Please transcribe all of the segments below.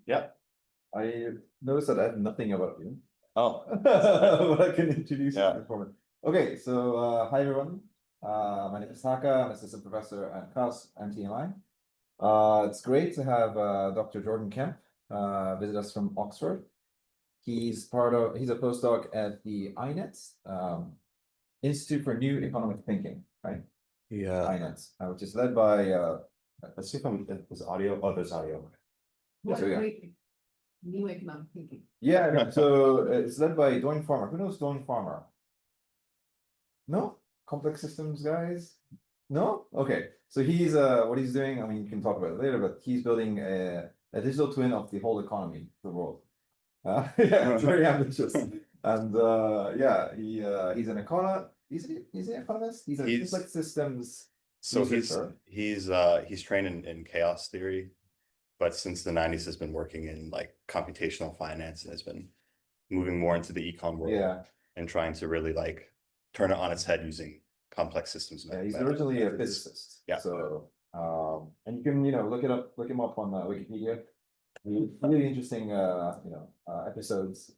Yeah. I noticed that I have nothing about you. Oh. But I can introduce Yeah. you. Okay, so hi everyone. My name is Taka. I'm assistant professor at CAS and TMI. It's great to have Dr. Jordan Kemp visit us from Oxford. He's a postdoc at the INET, Institute for New Economic Thinking, right? Yeah. INET, which is led by Let's see if there's audio. Oh, there's audio. so yeah. New economic thinking. Yeah, so it's led by Doyne Farmer. Who knows Doyne Farmer? No? Complex systems guys? No? Okay. So he's what he's doing, I mean, you can talk about it later, but he's building a digital twin of the whole economy, the world. Yeah, it's very ambitious. And yeah, he's an economist. He's an economist. He's a complex systems. So researcher. he's trained in chaos theory, but since the 90s has been working in like computational finance and has been moving more into the econ world and trying to really like turn it on its head using complex systems. Yeah, he's originally a physicist. Yeah. So and you can look him up on Wikipedia. Really interesting episodes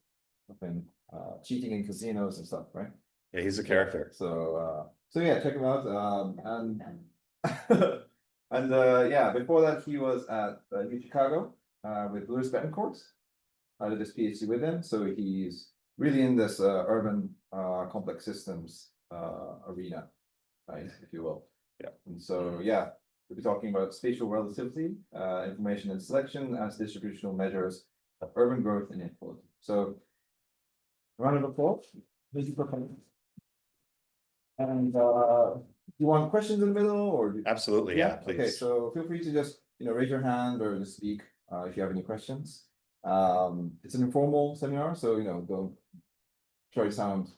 of him cheating in casinos and stuff, right? Yeah, he's a character. So yeah, check him out. And and yeah, before that he was at Chicago with Louis Betancourt. I did this PhD with him, so he's really in this urban complex systems arena, right, if you will. Yeah. And so yeah, we'll be talking about spatial relativity, information and selection as distributional measures of urban growth and inequality. So round of applause. Thank you for coming. And you want questions in the middle or Absolutely, yeah, please. Okay, so feel free to just raise your hand or just speak if you have any questions. It's an informal seminar, so don't try to sound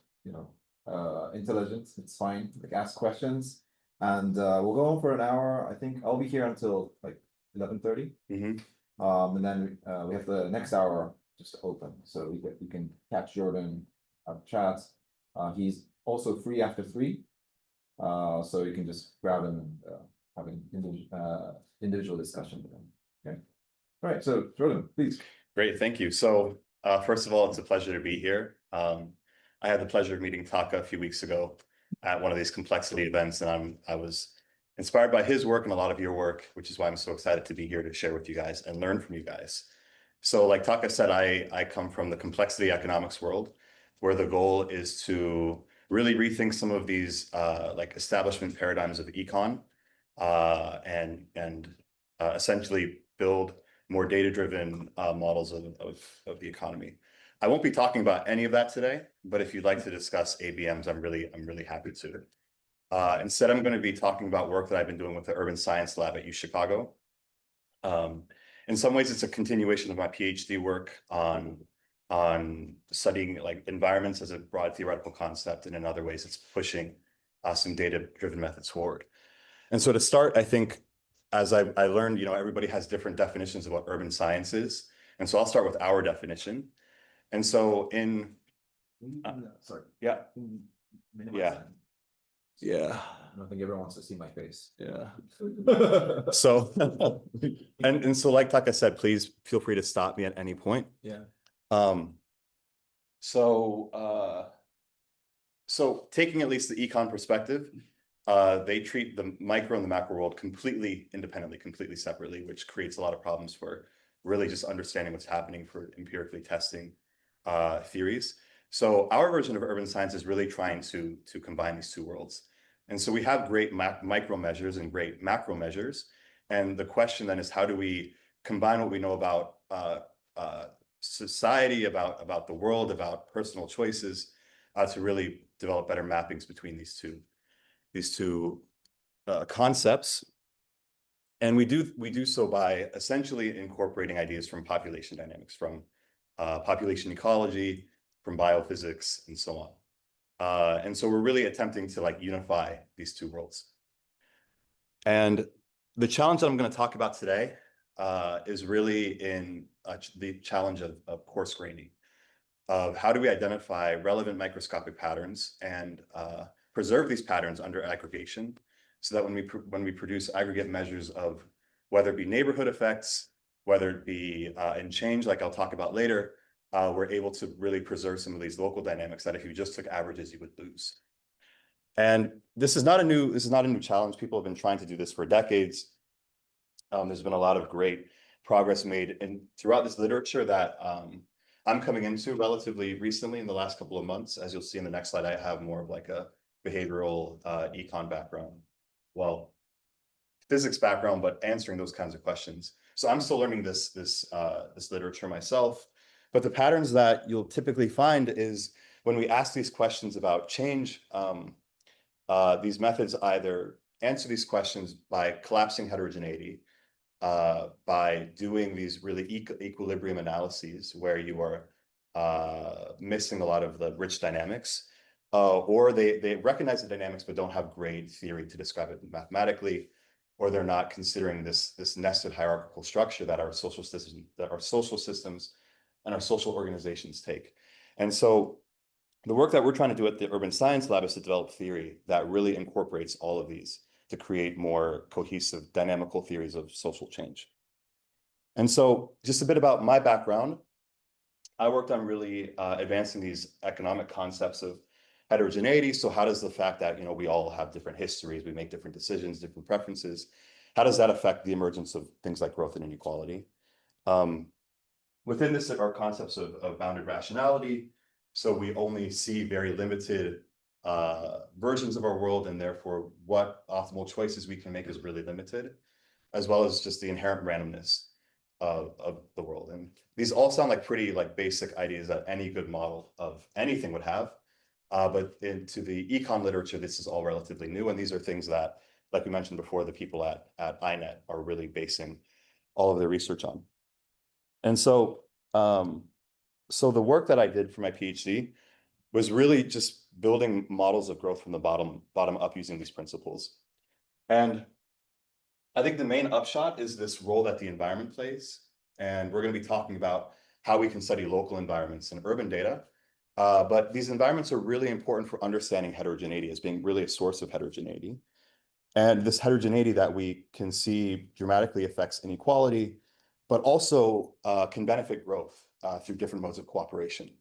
intelligent. It's fine. Like ask questions, and we'll go on for an hour. I think I'll be here until like 11:30. And then we have the next hour just open, so you can catch Jordan, chat. He's also free after 3, so you can just grab him and have an individual discussion with him. Okay. All right. So Jordan, please. Great, thank you. So first of all, it's a pleasure to be here. I had the pleasure of meeting Taka a few weeks ago at one of these complexity events, and I was inspired by his work and a lot of your work, which is why I'm so excited to be here to share with you guys and learn from you guys. So like Taka said, I come from the complexity economics world, where the goal is to really rethink some of these like establishment paradigms of econ and essentially build more data-driven models of the economy. I won't be talking about any of that today, but if you'd like to discuss ABMs, I'm really happy to. Instead, I'm going to be talking about work that I've been doing with the Urban Science Lab at Chicago. In some ways, it's a continuation of my PhD work on studying like environments as a broad theoretical concept, and in other ways, it's pushing some data-driven methods forward. And so to start, I think, as I learned, everybody has different definitions of what urban science is. And so I'll start with our definition. And so Sorry. Yeah. Yeah. Yeah. I don't think everyone wants to see my face. Yeah. So, and so like Taka said, please feel free to stop me at any point. Yeah. So taking at least the econ perspective, they treat the micro and the macro world completely independently, completely separately, which creates a lot of problems for really just understanding what's happening for empirically testing theories. So our version of urban science is really trying to combine these two worlds. And so we have great micro measures and great macro measures. And the question then is, how do we combine what we know about society, about the world, about personal choices, to really develop better mappings between these two concepts. And we do so by essentially incorporating ideas from population dynamics, from population ecology, from biophysics, and so on. And so we're really attempting to like unify these two worlds. And the challenge that I'm going to talk about today is really in the challenge of coarse graining, of how do we identify relevant microscopic patterns and preserve these patterns under aggregation, so that when we produce aggregate measures of whether it be neighborhood effects, whether it be in change, like I'll talk about later, we're able to really preserve some of these local dynamics that if you just took averages, you would lose. And this is not a new challenge. People have been trying to do this for decades. There's been a lot of great progress made throughout this literature that I'm coming into relatively recently in the last couple of months. As you'll see in the next slide, I have more of like a behavioral econ background. Well, physics background, but answering those kinds of questions. So I'm still learning this literature myself. But the patterns that you'll typically find is when we ask these questions about change, these methods either answer these questions by collapsing heterogeneity, by doing these really equilibrium analyses where you are missing a lot of the rich dynamics, or they recognize the dynamics but don't have great theory to describe it mathematically, or they're not considering this nested hierarchical structure that our social systems and our social organizations take. And so the work that we're trying to do at the Urban Science Lab is to develop theory that really incorporates all of these to create more cohesive, dynamical theories of social change. And so just a bit about my background. I worked on really advancing these economic concepts of heterogeneity. So how does the fact that, you know, we all have different histories, we make different decisions, different preferences, how does that affect the emergence of things like growth and inequality? Within this are concepts of bounded rationality. So we only see very limited versions of our world, and therefore what optimal choices we can make is really limited, as well as just the inherent randomness of the world. And these all sound like pretty like basic ideas that any good model of anything would have. But into the econ literature, this is all relatively new. And these are things that, like we mentioned before, the people at INET are really basing all of their research on. And so, so the work that I did for my PhD was really just building models of growth from the bottom up using these principles. And I think the main upshot is this role that the environment plays. And we're going to be talking about how we can study local environments and urban data. But these environments are really important for understanding heterogeneity as being really a source of heterogeneity. And this heterogeneity that we can see dramatically affects inequality, but also can benefit growth through different modes of cooperation.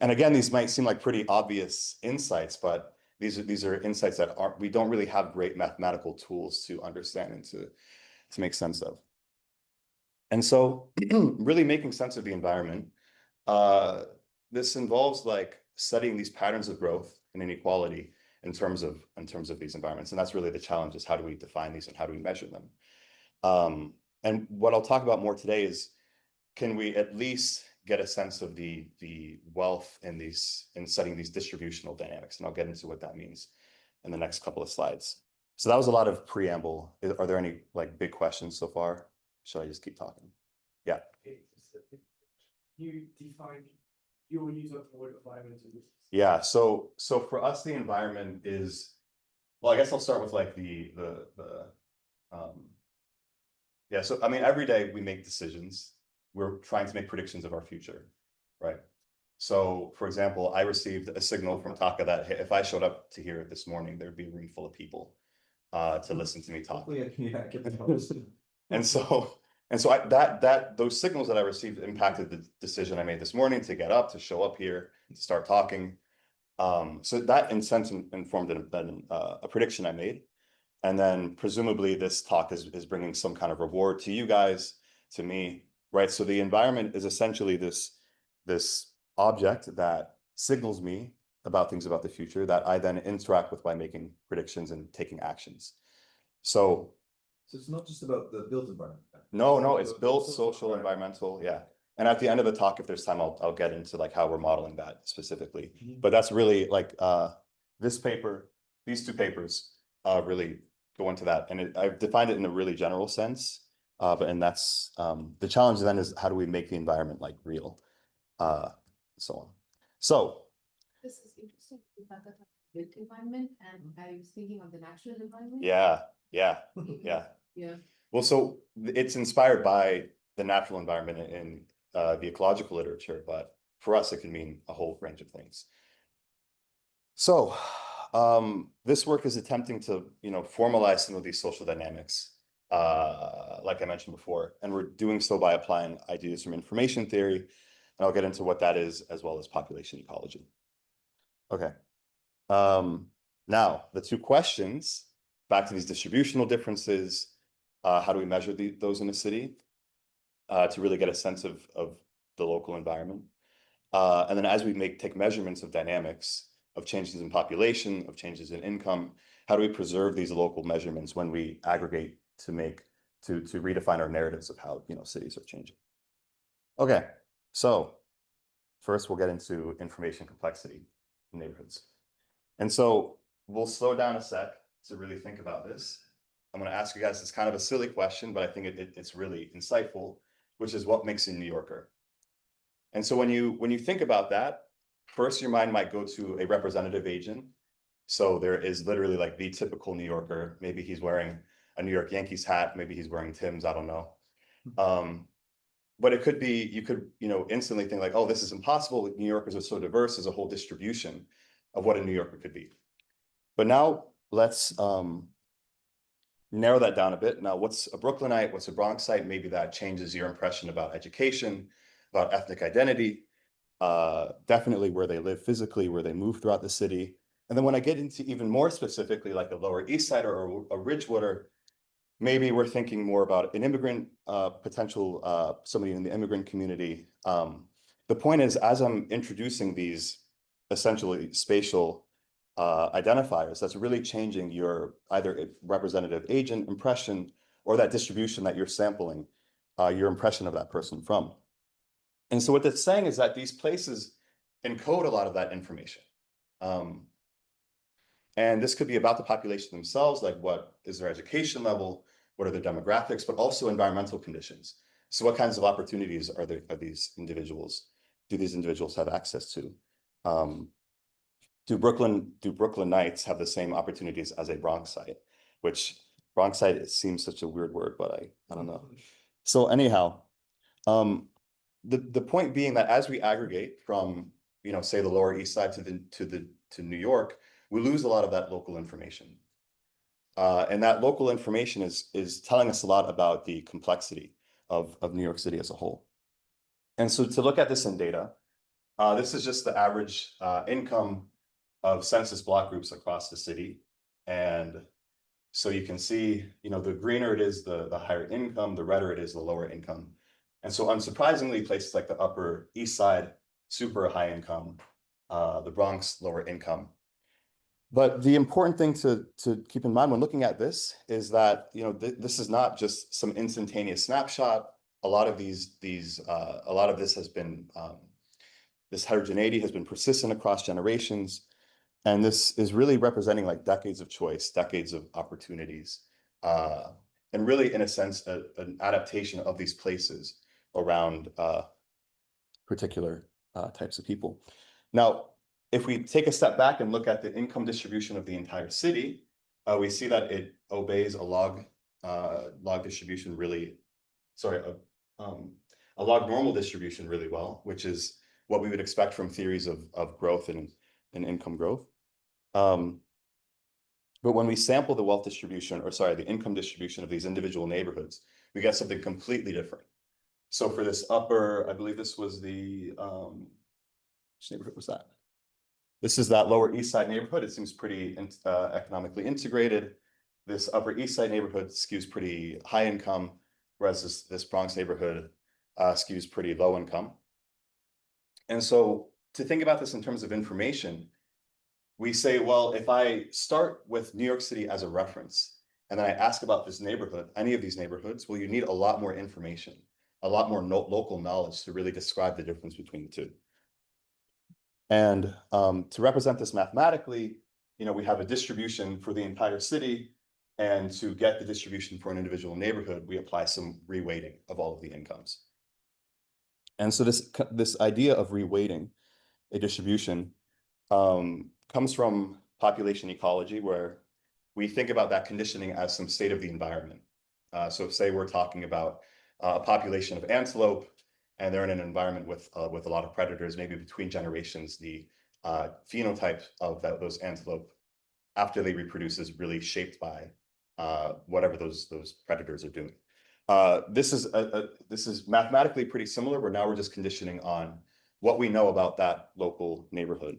And again, these might seem like pretty obvious insights, but these are insights that we don't really have great mathematical tools to understand and to make sense of. And so really making sense of the environment, this involves like studying these patterns of growth and inequality in terms of these environments. And that's really the challenge, is how do we define these and how do we measure them? And what I'll talk about more today is, can we at least get a sense of the wealth in studying these distributional dynamics? And I'll get into what that means in the next couple of slides. So that was a lot of preamble. Are there any like big questions so far? Should I just keep talking? Yeah. You define your use of the word environment. Yeah. So for us, the environment is, well, I guess I'll start with like yeah. So I mean, every day we make decisions. We're trying to make predictions of our future, right? So, for example, I received a signal from Taka that hey, if I showed up to here this morning, there'd be a room full of people to listen to me talk. And so those signals that I received impacted the decision I made this morning to get up, to show up here, to start talking. So that in sense informed a prediction I made. And then presumably this talk is bringing some kind of reward to you guys, to me, right? So the environment is essentially this object that signals me about things about the future that I then interact with by making predictions and taking actions. So it's not just about the built environment. No, it's built, social, environmental, yeah. And at the end of the talk, if there's time, I'll get into like how we're modeling that specifically. But that's really like this paper, these two papers really go into that. And I've defined it in a really general sense. And that's the challenge then is how do we make the environment like real, so on. So This is interesting. Built environment, and I was thinking of the natural environment. yeah. Yeah. Well, so it's inspired by the natural environment in the ecological literature, but for us, it can mean a whole range of things. So this work is attempting to, formalize some of these social dynamics like I mentioned before, and we're doing so by applying ideas from information theory, and I'll get into what that is, as well as population ecology. Okay. Now, the two questions, back to these distributional differences, how do we measure those in a city to really get a sense of the local environment? And then as we take measurements of dynamics, of changes in population, of changes in income, how do we preserve these local measurements when we aggregate to redefine our narratives of how, cities are changing? Okay, so first we'll get into information complexity in neighborhoods. And so we'll slow down a sec to really think about this. I'm going to ask you guys, it's kind of a silly question, but I think it's really insightful, which is what makes a New Yorker? And so when you think about that, first your mind might go to a representative agent. So there is literally like the typical New Yorker. Maybe he's wearing a New York Yankees hat. Maybe he's wearing Tim's. I don't know. But it could be, you could, instantly think like, oh, this is impossible. New Yorkers are so diverse. There's a whole distribution of what a New Yorker could be. But now let's narrow that down a bit. Now, what's a Brooklynite? What's a Bronxite? Maybe that changes your impression about education, about ethnic identity, definitely where they live physically, where they move throughout the city. And then when I get into even more specifically, like a Lower East Sider or a Ridgewooder, maybe we're thinking more about an immigrant potential, somebody in the immigrant community. The point is, as I'm introducing these essentially spatial identifiers, that's really changing your either representative agent impression or that distribution that you're sampling your impression of that person from. And so what that's saying is that these places encode a lot of that information. And this could be about the population themselves, like what is their education level, what are their demographics, but also environmental conditions. So what kinds of opportunities do these individuals have access to? Do Brooklynites have the same opportunities as a Bronxite? Which Bronxite, it seems such a weird word, but I don't know. So anyhow, the point being that as we aggregate from, say the Lower East Side to New York, we lose a lot of that local information. And that local information is telling us a lot about the complexity of New York City as a whole. And so to look at this in data, this is just the average income of census block groups across the city. And so you can see, the greener it is, the higher income, the redder it is, the lower income. And so unsurprisingly, places like the Upper East Side, super high income, the Bronx, lower income. But the important thing to keep in mind when looking at this is that, this is not just some instantaneous snapshot. A lot of a lot of this has been, this heterogeneity has been persistent across generations. And this is really representing like decades of choice, decades of opportunities, and really, in a sense, an adaptation of these places around particular types of people. Now, if we take a step back and look at the income distribution of the entire city, we see that it obeys a log distribution really, a log normal distribution really well, which is what we would expect from theories of growth and income growth. But when we sample the wealth distribution, the income distribution of these individual neighborhoods, we get something completely different. So for this upper, I believe this was the, which neighborhood was that? This is that Lower East Side neighborhood. It seems pretty economically integrated. This Upper East Side neighborhood skews pretty high income, whereas this Bronx neighborhood skews pretty low income. And so to think about this in terms of information, we say, well, if I start with New York City as a reference, and then I ask about this neighborhood, any of these neighborhoods, well, you need a lot more information, a lot more local knowledge to really describe the difference between the two. And to represent this mathematically, we have a distribution for the entire city. And to get the distribution for an individual neighborhood, we apply some reweighting of all of the incomes. And so this idea of reweighting a distribution comes from population ecology, where we think about that conditioning as some state of the environment. So say we're talking about a population of antelope, and they're in an environment with a lot of predators, maybe between generations, the phenotype of those antelope after they reproduce is really shaped by whatever those predators are doing. This is mathematically pretty similar, where now we're just conditioning on what we know about that local neighborhood.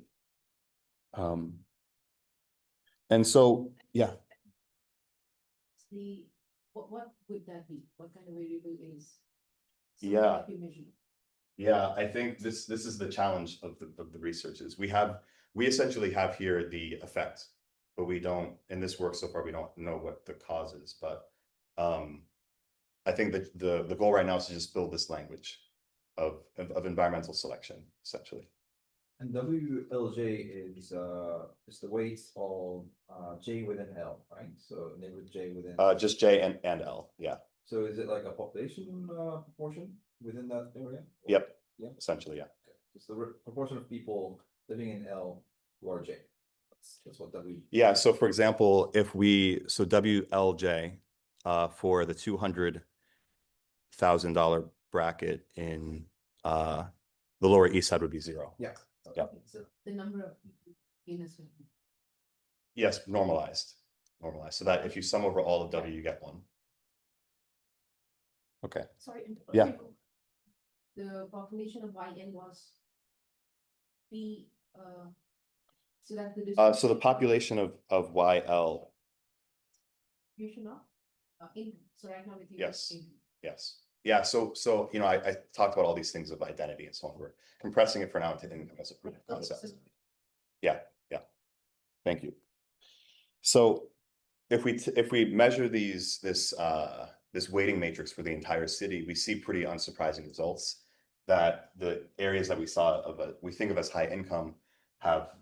And so, yeah. What would that be? What kind of variable is? Yeah. that you measure? Yeah, I think this is the challenge of the research is we essentially have here the effect, but we don't, in this work so far, we don't know what the cause is. But I think that the goal right now is to just build this language of environmental selection, essentially. And WLJ is the weights of J within L, right? So neighborhood J within. Just J and L, yeah. So is it like a population proportion within that area? Yep. Yeah. Essentially, yeah. Okay. It's the proportion of people living in L who are J. That's what W. Yeah. So for example, if so WLJ for the $200,000 bracket in the Lower East Side would be 0. Yeah. Yeah. So the number of people in a certain. Yes, normalized. So that if you sum over all of W, you get 1. Okay. Sorry. Yeah. The population of YN was P, so that's the. So the population of YL, Distribution of income. So right now with you. Yes. Income. yes. Yeah, so I talked about all these things of identity and so on. We're compressing it for now into income as a proof of concept. Yeah. Thank you. So if we measure this weighting matrix for the entire city, we see pretty unsurprising results. That the areas that we saw we think of as high income have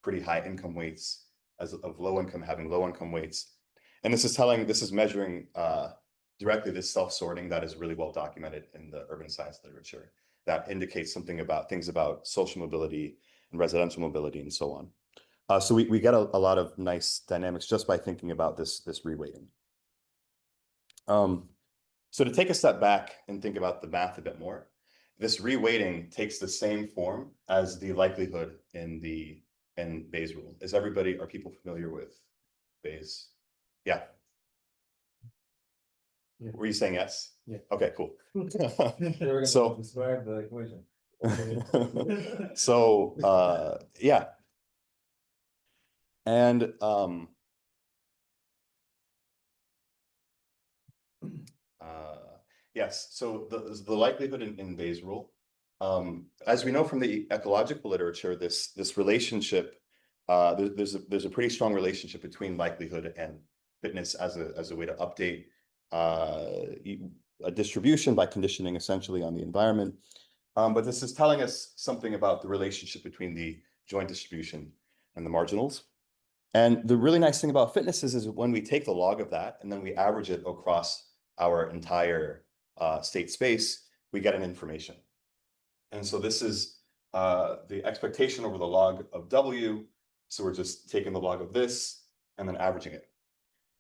pretty high income weights, as of low income having low income weights. And this is measuring directly this self-sorting that is really well documented in the urban science literature that indicates something about things about social mobility and residential mobility and so on. So we get a lot of nice dynamics just by thinking about this reweighting. So to take a step back and think about the math a bit more, this reweighting takes the same form as the likelihood in Bayes' rule. Are people familiar with Bayes? Yeah. Yeah. Were you saying yes? Yeah. Okay, cool. So describe the equation. So yeah. And yes, so the likelihood in Bayes' rule, as we know from the ecological literature, this relationship, there's a pretty strong relationship between likelihood and fitness as a way to update a distribution by conditioning essentially on the environment. But this is telling us something about the relationship between the joint distribution and the marginals. And the really nice thing about fitness is when we take the log of that and then we average it across our entire state space, we get an information. And so this is the expectation over the log of W. So we're just taking the log of this and then averaging it.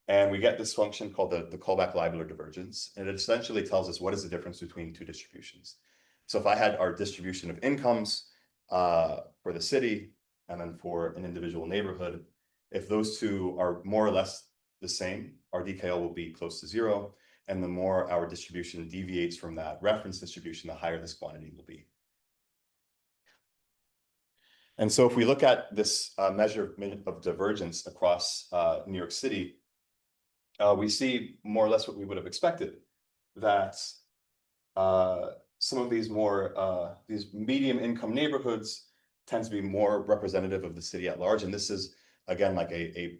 And we get this function called the Kullback-Leibler divergence. And it essentially tells us what is the difference between two distributions. So if I had our distribution of incomes for the city and then for an individual neighborhood, if those two are more or less the same, our DKL will be close to 0. And the more our distribution deviates from that reference distribution, the higher this quantity will be. And so if we look at this measure of divergence across New York City, we see more or less what we would have expected, that some of these these medium income neighborhoods tend to be more representative of the city at large. And this is, again, like a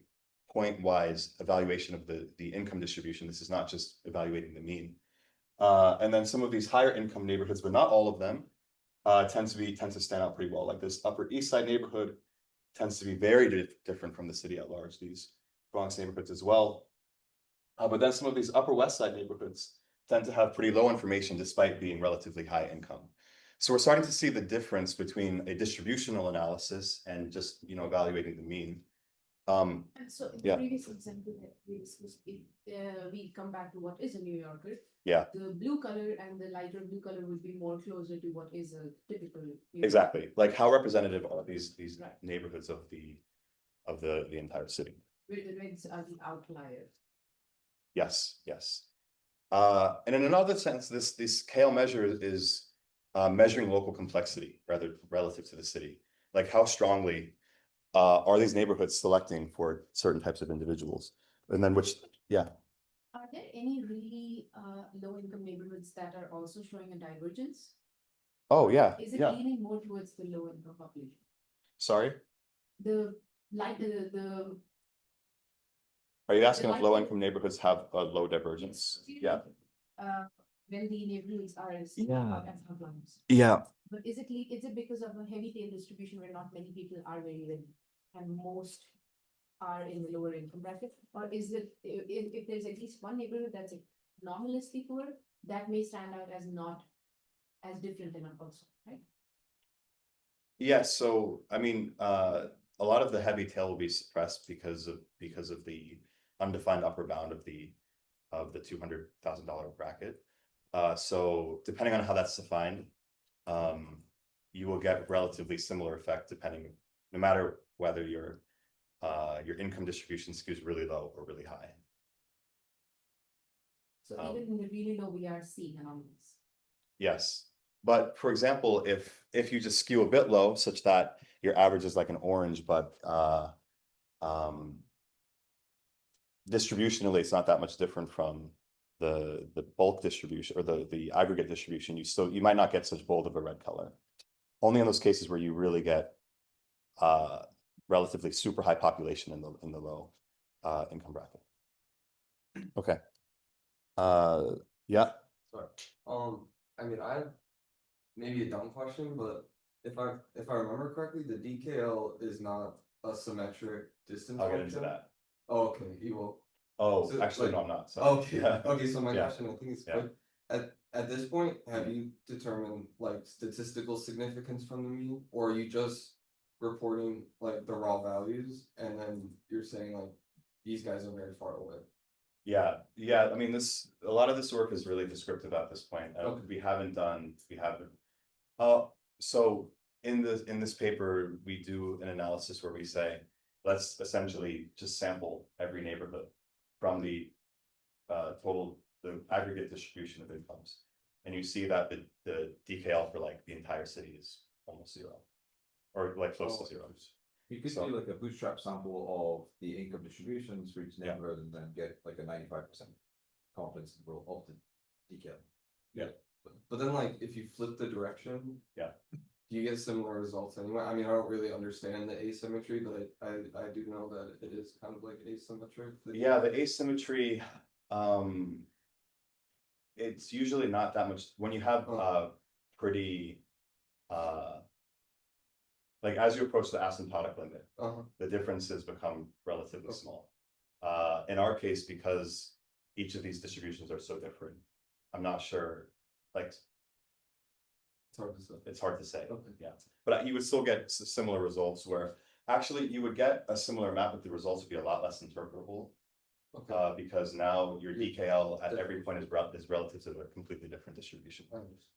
point-wise evaluation of the income distribution. This is not just evaluating the mean. And then some of these higher income neighborhoods, but not all of them, tend to stand out pretty well. Like this Upper East Side neighborhood tends to be very different from the city at large, these Bronx neighborhoods as well. But then some of these Upper West Side neighborhoods tend to have pretty low information despite being relatively high income. So we're starting to see the difference between a distributional analysis and just evaluating the mean. And so in the yeah. previous example that we discussed, if we come back to what is a New Yorker, Yeah, the blue color and the lighter blue color would be more closer to what is a typical New Yorker. exactly. Like how representative are these Right. neighborhoods of the entire city? Where the reds are the outliers. Yes, yes. And in another sense, this scale measure is measuring local complexity rather relative to the city. Like how strongly are these neighborhoods selecting for certain types of individuals? And then which, yeah. Are there any really low income neighborhoods that are also showing a divergence? Oh, yeah, Is it yeah. leaning more towards the low income population? Sorry, The, like the. are you asking if like low the- income neighborhoods have a low divergence? Yeah. When the neighborhoods are as Yeah. as outlines. Yeah. But is it because of a heavy tail distribution where not many people are very wealthy and most are in the lower income bracket? Or is it, if there's at least one neighborhood that's anomalously poor, that may stand out as not as different enough also, right? Yeah, so I mean, a lot of the heavy tail will be suppressed because of the undefined upper bound of the $200,000 bracket. So depending on how that's defined, you will get relatively similar effect depending, no matter whether your income distribution skews really low or really high. So even in the really low, we are seeing anomalies. Yes, but for example, if you just skew a bit low such that your average is like an orange, but distributionally it's not that much different from the bulk distribution or the aggregate distribution, you might not get such bold of a red color. Only in those cases where you really get relatively super high population in the low income bracket. Okay. Yeah. Sorry. I mean, I have maybe a dumb question, but if I remember correctly, the DKL is not a symmetric distance I'll get into function. that. Oh, okay, you will. Oh, So, actually, like- no, I'm not. Sorry. Okay, Yeah. okay, so my Yeah. question, I think is Yeah. quick. At this point, have you determined like statistical significance from the mean, or are you just reporting like the raw values and then you're saying like these guys are very far away? Yeah, yeah. I mean, a lot of this work is really descriptive at this point. Okay. We haven't. So in this paper, we do an analysis where we say, let's essentially just sample every neighborhood from the aggregate distribution of incomes, and you see that the DKL for like the entire city is almost zero, or like close to zero. You could So- do like a bootstrap sample of the income distributions for each Yeah. neighborhood and then get like a 95% confidence interval of the DKL. But then like if you flip the direction. Yeah. Do you get similar results anyway? I mean, I don't really understand the asymmetry, but I do know that it is kind of like asymmetric. Yeah, the asymmetry, it's usually not that much when you have pretty like as you approach the asymptotic limit, Uh-huh. the differences become relatively small. In our case, because each of these distributions are so different, I'm not sure, like It's hard to say. it's hard to say. Okay. Yeah, but you would still get similar results where actually you would get a similar map, but the results would be a lot less interpretable. Okay. Because now your DKL at every point is relative to a completely different distribution. I understand.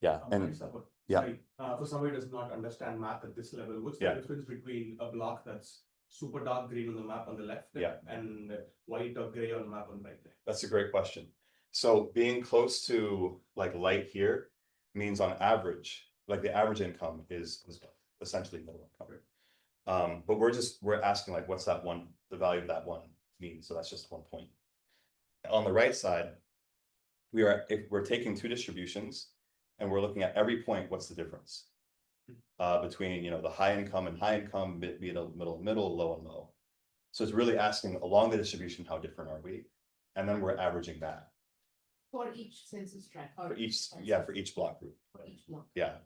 Yeah, and yeah. Sorry, for somebody who does not understand math at this level, what's the Yeah. difference between a block that's super dark green on the map on the left? Yeah. And white or gray on the map on the right? That's a great question. So being close to like light here means on average, like the average income is essentially middle income. But we're asking like, what's that one, the value of that one mean? So that's just 1 point. On the right side, if we're taking two distributions and we're looking at every point, what's the difference? Between, the high income and high income, middle, low and low. So it's really asking along the distribution, how different are we? And then we're averaging that. For each census tract. For each block group. For each block. Yeah.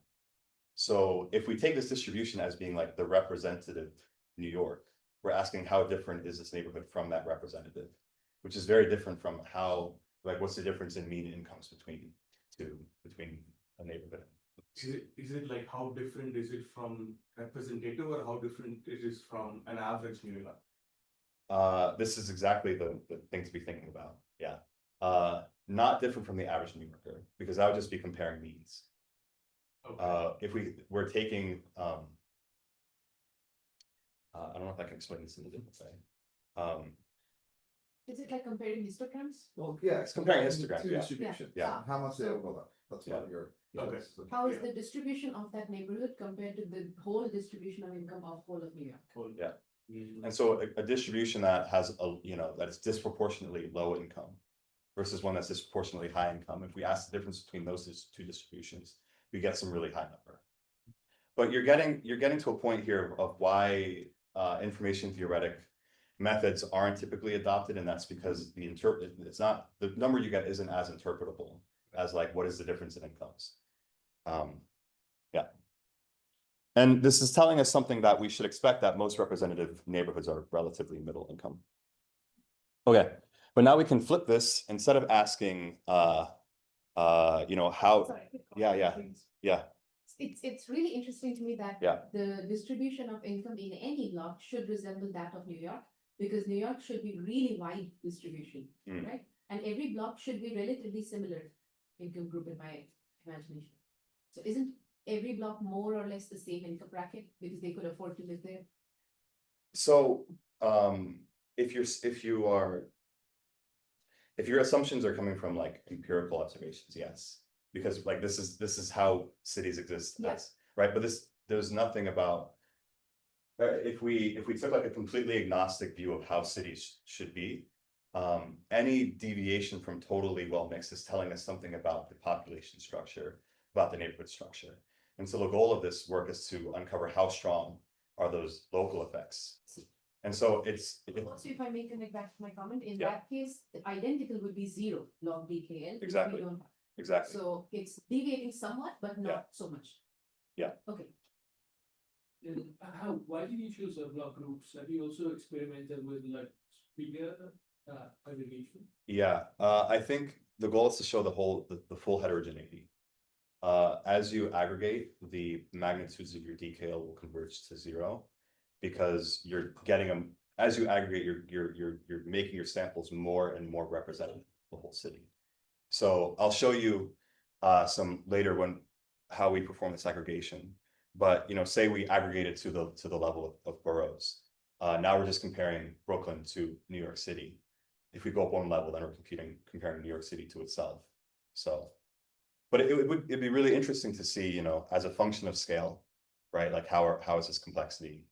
So if we take this distribution as being like the representative New York, we're asking how different is this neighborhood from that representative, which is very different from how, like, what's the difference in mean incomes between a neighborhood. Is it like how different is it from representative or how different it is from an average New York? This is exactly the thing to be thinking about. Yeah. Not different from the average New Yorker, because that would just be comparing means. Okay. If we're taking, I don't know if I can explain this in a different way. Is it like comparing histograms? Well, yeah, It's comparing two histograms, yeah. distribution. Yeah. How much they overlap, that's what you're. Okay. How is the distribution of that neighborhood compared to the whole distribution of income of whole of New York? Cool. Yeah. And so a distribution that has that is disproportionately low income versus one that's disproportionately high income. If we ask the difference between those two distributions, we get some really high number. But you're getting to a point here of why information theoretic methods aren't typically adopted, and that's because it's not, the number you get isn't as interpretable as like what is the difference in incomes. Yeah. And this is telling us something that we should expect, that most representative neighborhoods are relatively middle income. Okay, but now we can flip this. Instead of asking how, Sorry, quick yeah, comment, yeah. please. yeah, It's really interesting to me that Yeah. the distribution of income in any block should resemble that of New York, because New York should be really wide distribution, Mm. right? And every block should be relatively similar income group in my imagination. So isn't every block more or less the same income bracket because they could afford to live there? So, if your assumptions are coming from like empirical observations, yes, because like this is how cities exist, Yes. right? But there's nothing about if we took like a completely agnostic view of how cities should be, any deviation from totally well mixed is telling us something about the population structure, about the neighborhood structure. And so the goal of this work is to uncover how strong are those local effects. And so Also, if I may connect back to my comment, in Yeah. that case, the identical would be 0 log DKL. which we Exactly. don't have. exactly. So it's deviating somewhat, but not Yeah. so much. Yeah. Okay. Why did you choose block groups? Have you also experimented with like bigger aggregation? Yeah, I think the goal is to show the full heterogeneity. As you aggregate, the magnitudes of your DKL will converge to 0, because you're getting them as you aggregate. You're making your samples more and more representative of the whole city. So I'll show you some later how we perform this aggregation. But say we aggregated to the level of boroughs. Now we're just comparing Brooklyn to New York City. If we go up one level, then we're comparing New York City to itself. So, but it'd be really interesting to see, as a function of scale, right? Like how is this complexity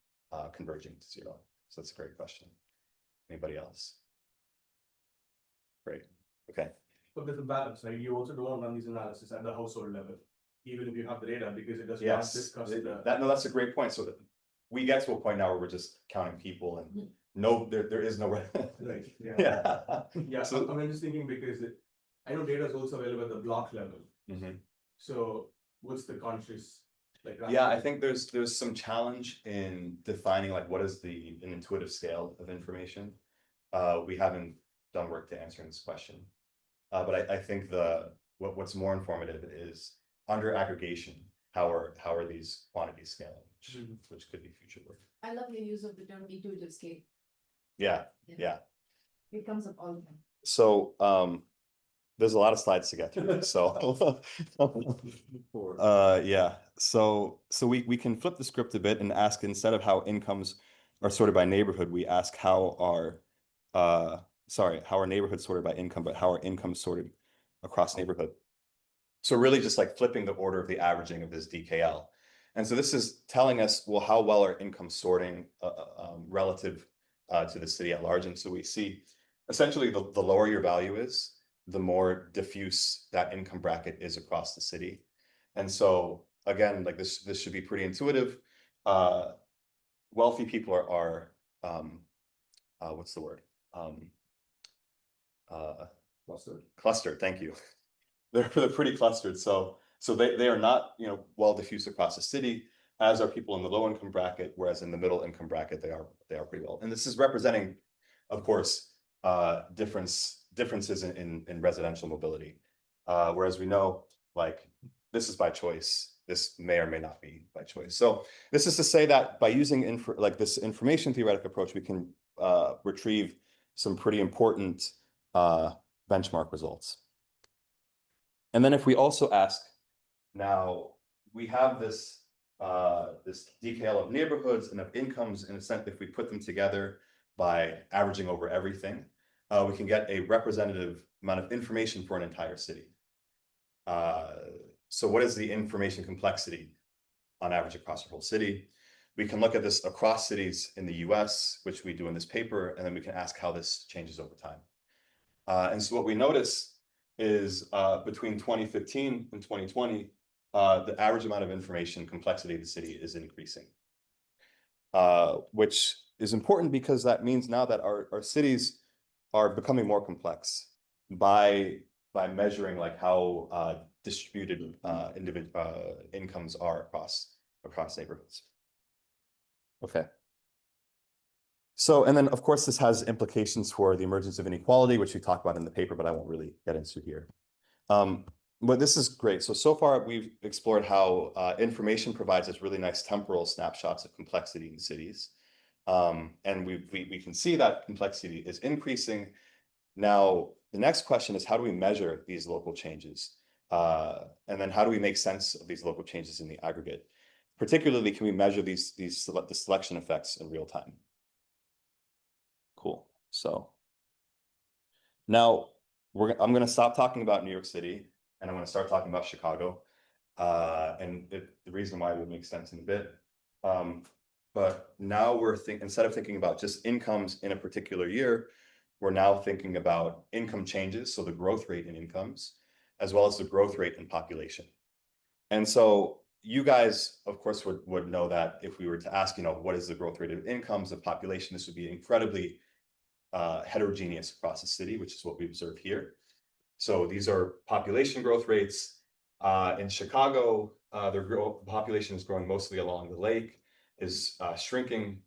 converging to 0? So that's a great question. Anybody else? Great. Okay. But there's a balance, right? You also don't want to run these analysis at the household level, even if you have the data, because it does not Yes, discuss that's a great point. So that we get to a point now where we're just counting people, and there is no Right, yeah. yeah. Yeah, So- I'm just thinking because I know data is also available at the block level. Mhm. So what's the conscious, like? Yeah, I think there's some challenge in defining like what is an intuitive scale of information. We haven't done work to answering this question. But I think what's more informative is under aggregation, how are these quantities scaling, which could be future work. I love your use of the term intuitive scale. Yeah, yeah. It comes up all the time. So there's a lot of slides to get through. So yeah. So we can flip the script a bit and ask, instead of how incomes are sorted by neighborhood, we ask how are neighborhoods sorted by income, but how are incomes sorted across neighborhood. So really just like flipping the order of the averaging of this DKL. And so this is telling us, well, how well are incomes sorting relative to the city at large. And so we see essentially the lower your value is, the more diffuse that income bracket is across the city. And so again, like this should be pretty intuitive. Wealthy people are what's the word? Clustered. Thank you. They're pretty clustered. So they are not, well diffused across the city, as are people in the low income bracket, whereas in the middle income bracket, they are pretty well. And this is representing, of course, differences in residential mobility. Whereas we know, like, this is by choice. This may or may not be by choice. So this is to say that by using this information theoretic approach, we can retrieve some pretty important benchmark results. And then if we also ask, now we have this DKL of neighborhoods and of incomes, in a sense, if we put them together by averaging over everything, we can get a representative amount of information for an entire city. So what is the information complexity on average across the whole city? We can look at this across cities in the US, which we do in this paper, and then we can ask how this changes over time. And so what we notice is between 2015 and 2020, the average amount of information complexity of the city is increasing. Which is important because that means now that our cities are becoming more complex by measuring like how distributed incomes are across neighborhoods. Okay. So, and then of course, this has implications for the emergence of inequality, which we talk about in the paper, but I won't really get into here. But this is great. So far we've explored how information provides us really nice temporal snapshots of complexity in cities. And we can see that complexity is increasing. Now, the next question is, how do we measure these local changes? And then how do we make sense of these local changes in the aggregate? Particularly, can we measure the selection effects in real time? Cool. So now I'm going to stop talking about New York City and I'm going to start talking about Chicago. And the reason why would make sense in a bit. But now we're instead of thinking about just incomes in a particular year, we're now thinking about income changes, so the growth rate in incomes, as well as the growth rate in population. And so you guys, of course, would know that if we were to ask, what is the growth rate of incomes of population, this would be incredibly heterogeneous across the city, which is what we observe here. So these are population growth rates. In Chicago, the population is growing mostly along the lake, is shrinking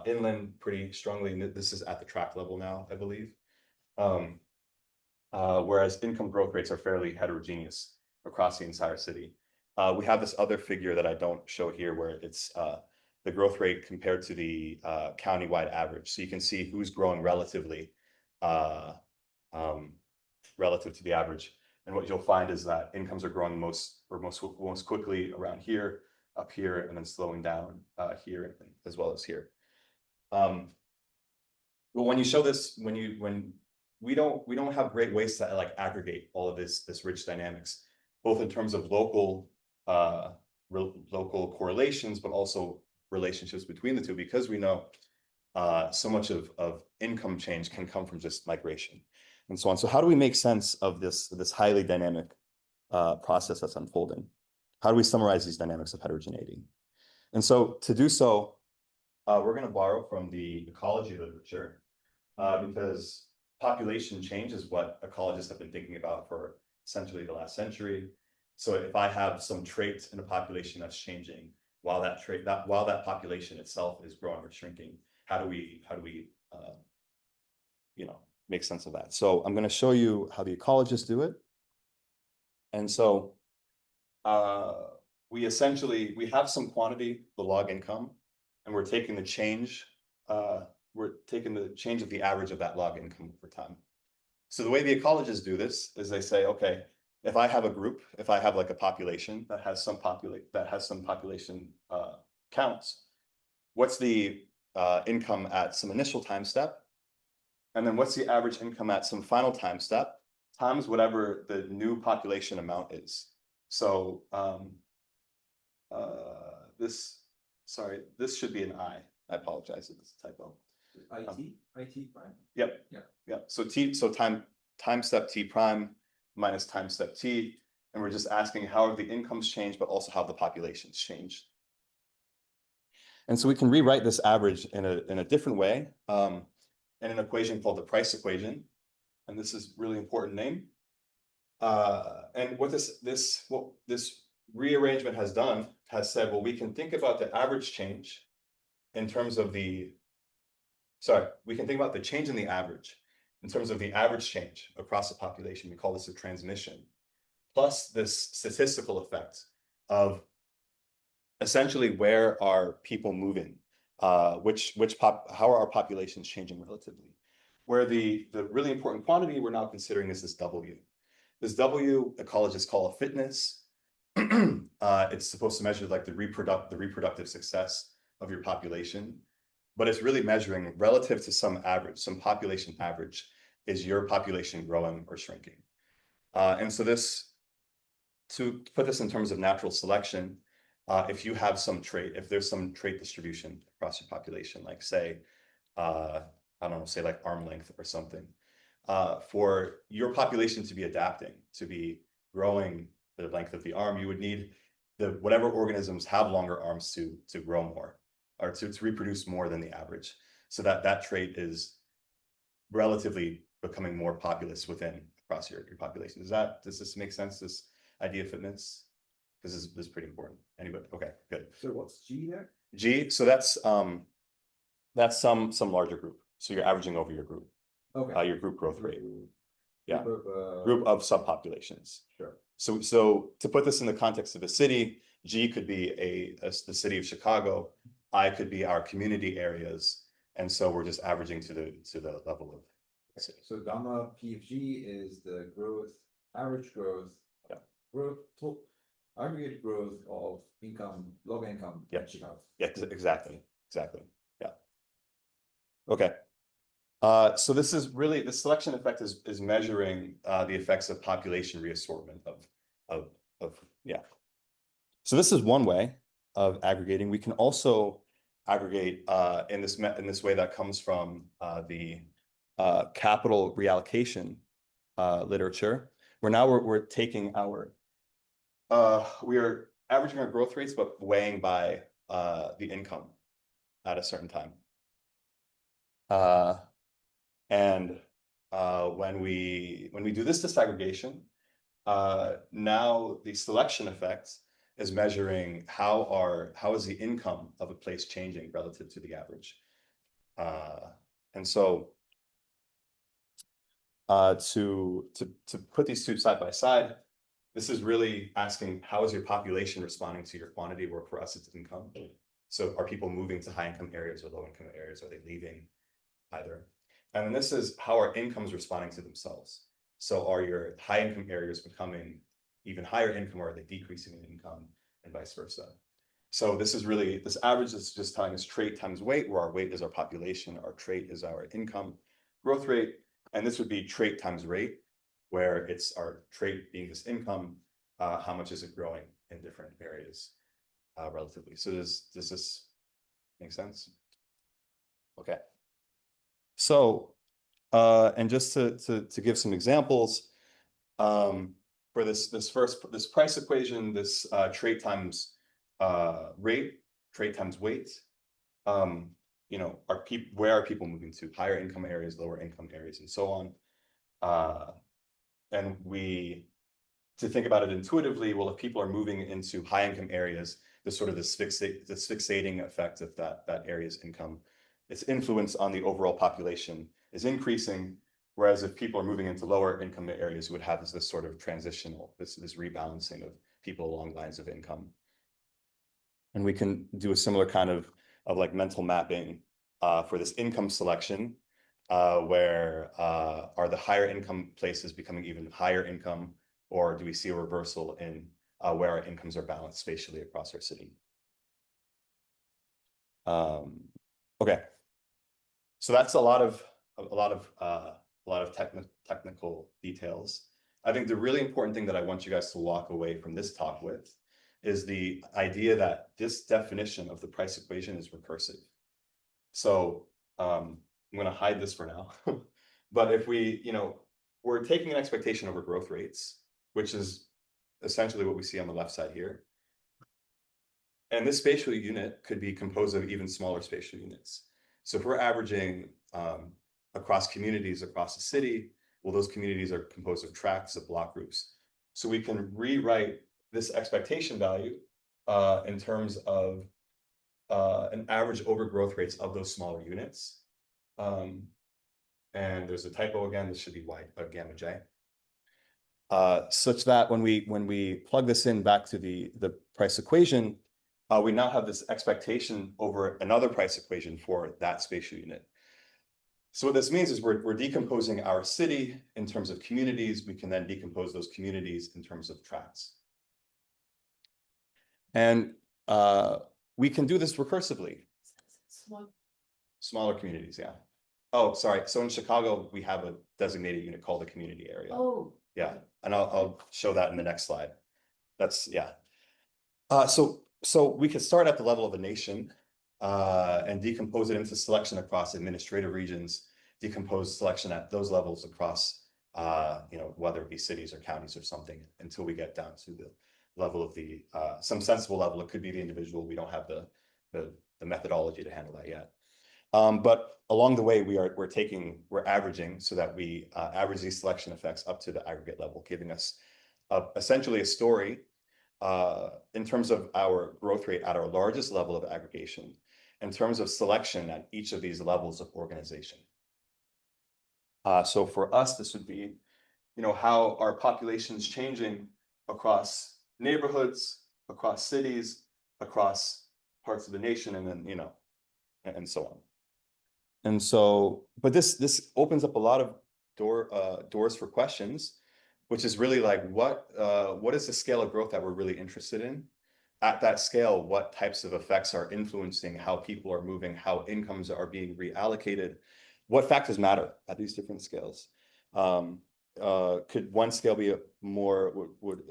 inland pretty strongly. And this is at the tract level now, I believe. Whereas income growth rates are fairly heterogeneous across the entire city. We have this other figure that I don't show here where it's the growth rate compared to the countywide average. So you can see who's growing relatively relative to the average. And what you'll find is that incomes are growing most quickly around here, up here, and then slowing down here as well as here. But when you show this, when we don't have great ways to like aggregate all of this rich dynamics, both in terms of local correlations, but also relationships between the two, because we know so much of income change can come from just migration and so on. So how do we make sense of this highly dynamic process that's unfolding? How do we summarize these dynamics of heterogeneity? And so to do so, we're going to borrow from the ecology literature because population change is what ecologists have been thinking about for essentially the last century. So if I have some trait in a population that's changing, while that population itself is growing or shrinking, how do we make sense of that? So I'm going to show you how the ecologists do it. And so we have some quantity, the log income, and we're taking the change. We're taking the change of the average of that log income over time. So the way the ecologists do this is they say, okay, if I have a group, if I have like a population that has some population counts, what's the income at some initial time step? And then what's the average income at some final time step times whatever the new population amount is. So this should be an I. I apologize if it's a typo. IT prime. Yep. Yeah. So time step T prime minus time step T, and we're just asking how have the incomes changed, but also how the populations changed. And so we can rewrite this average in a different way, in an equation called the price equation, and this is a really important name. And what this rearrangement has done has said, well, we can think about the average change in terms of we can think about the change in the average in terms of the average change across the population. We call this a transmission, plus this statistical effect of essentially where are people moving, how are our populations changing relatively? Where the really important quantity we're now considering is this W. This W, ecologists call a fitness. It's supposed to measure like the reproductive success of your population, but it's really measuring relative to some average, some population average, is your population growing or shrinking? And so to put this in terms of natural selection, if you have some trait, if there's some trait distribution across your population, like say, I don't know, say like arm length or something, for your population to be adapting, to be growing the length of the arm, you would need whatever organisms have longer arms to grow more, or to reproduce more than the average. So that trait is relatively becoming more populous across your population. Does this make sense, this idea of fitness? This is pretty important. Anybody? Okay, good. So what's G there? G, so that's some larger group. So you're averaging over your group, Okay. your group growth rate. Yeah. Group Group of subpopulations. Sure. So to put this in the context of a city, G could be the city of Chicago. I could be our community areas. And so we're just averaging to the level of the city. So gamma P of G is the growth, average growth. Yeah. Aggregate growth of income, low income Yeah. in Chicago. Yeah, exactly. Yeah. Okay. So this is really, the selection effect is measuring the effects of population reassortment yeah. So this is one way of aggregating. We can also aggregate in this way that comes from the capital reallocation literature, where now we're taking we are averaging our growth rates, but weighing by the income at a certain time. And when we do this disaggregation, now the selection effect is measuring how is the income of a place changing relative to the average. And so to put these two side by side, this is really asking, how is your population responding to your quantity, where for us it's income. So are people moving to high income areas or low income areas? Are they leaving either? And then this is how are incomes responding to themselves. So are your high income areas becoming even higher income, or are they decreasing in income, and vice versa? So this average is just telling us trait times weight, where our weight is our population, our trait is our income growth rate. And this would be trait times rate, where it's our trait being this income, how much is it growing in different areas relatively. So does this make sense? Okay. So, and just to give some examples, for this price equation, this trait times rate, trait times weight, where are people moving to? Higher income areas, lower income areas, and so on. And to think about it intuitively, well, if people are moving into high income areas, there's sort of this fixating effect of that area's income. Its influence on the overall population is increasing, whereas if people are moving into lower income areas, you would have this sort of transitional, this rebalancing of people along lines of income. And we can do a similar kind of like mental mapping for this income selection, where are the higher income places becoming even higher income, or do we see a reversal in where our incomes are balanced spatially across our city? Okay, so that's a lot of technical details. I think the really important thing that I want you guys to walk away from this talk with is the idea that this definition of the price equation is recursive. So I'm going to hide this for now, but if we're taking an expectation over growth rates, which is essentially what we see on the left side here. And this spatial unit could be composed of even smaller spatial units. So if we're averaging across communities across the city, well, those communities are composed of tracts, of block groups. So we can rewrite this expectation value in terms of an average over growth rates of those smaller units. And there's a typo again, this should be gamma j. Such that when we plug this in back to the price equation, we now have this expectation over another price equation for that spatial unit. So what this means is we're decomposing our city in terms of communities. We can then decompose those communities in terms of tracts. And we can do this recursively. Small. Smaller communities, yeah. Oh, sorry. So in Chicago, we have a designated unit called the community area. Oh. Yeah, and I'll show that in the next slide. That's, yeah. So we could start at the level of a nation and decompose it into selection across administrative regions, decompose selection at those levels across, whether it be cities or counties or something, until we get down to the level of the, some sensible level. It could be the individual. We don't have the methodology to handle that yet. But along the way, we're averaging so that we average these selection effects up to the aggregate level, giving us essentially a story in terms of our growth rate at our largest level of aggregation, in terms of selection at each of these levels of organization. So for us, this would be, how our population is changing across neighborhoods, across cities, across parts of the nation, and then, and so on. And so, but this opens up a lot of doors for questions, which is really like, what is the scale of growth that we're really interested in? At that scale, what types of effects are influencing how people are moving, how incomes are being reallocated? What factors matter at these different scales? Could one scale be would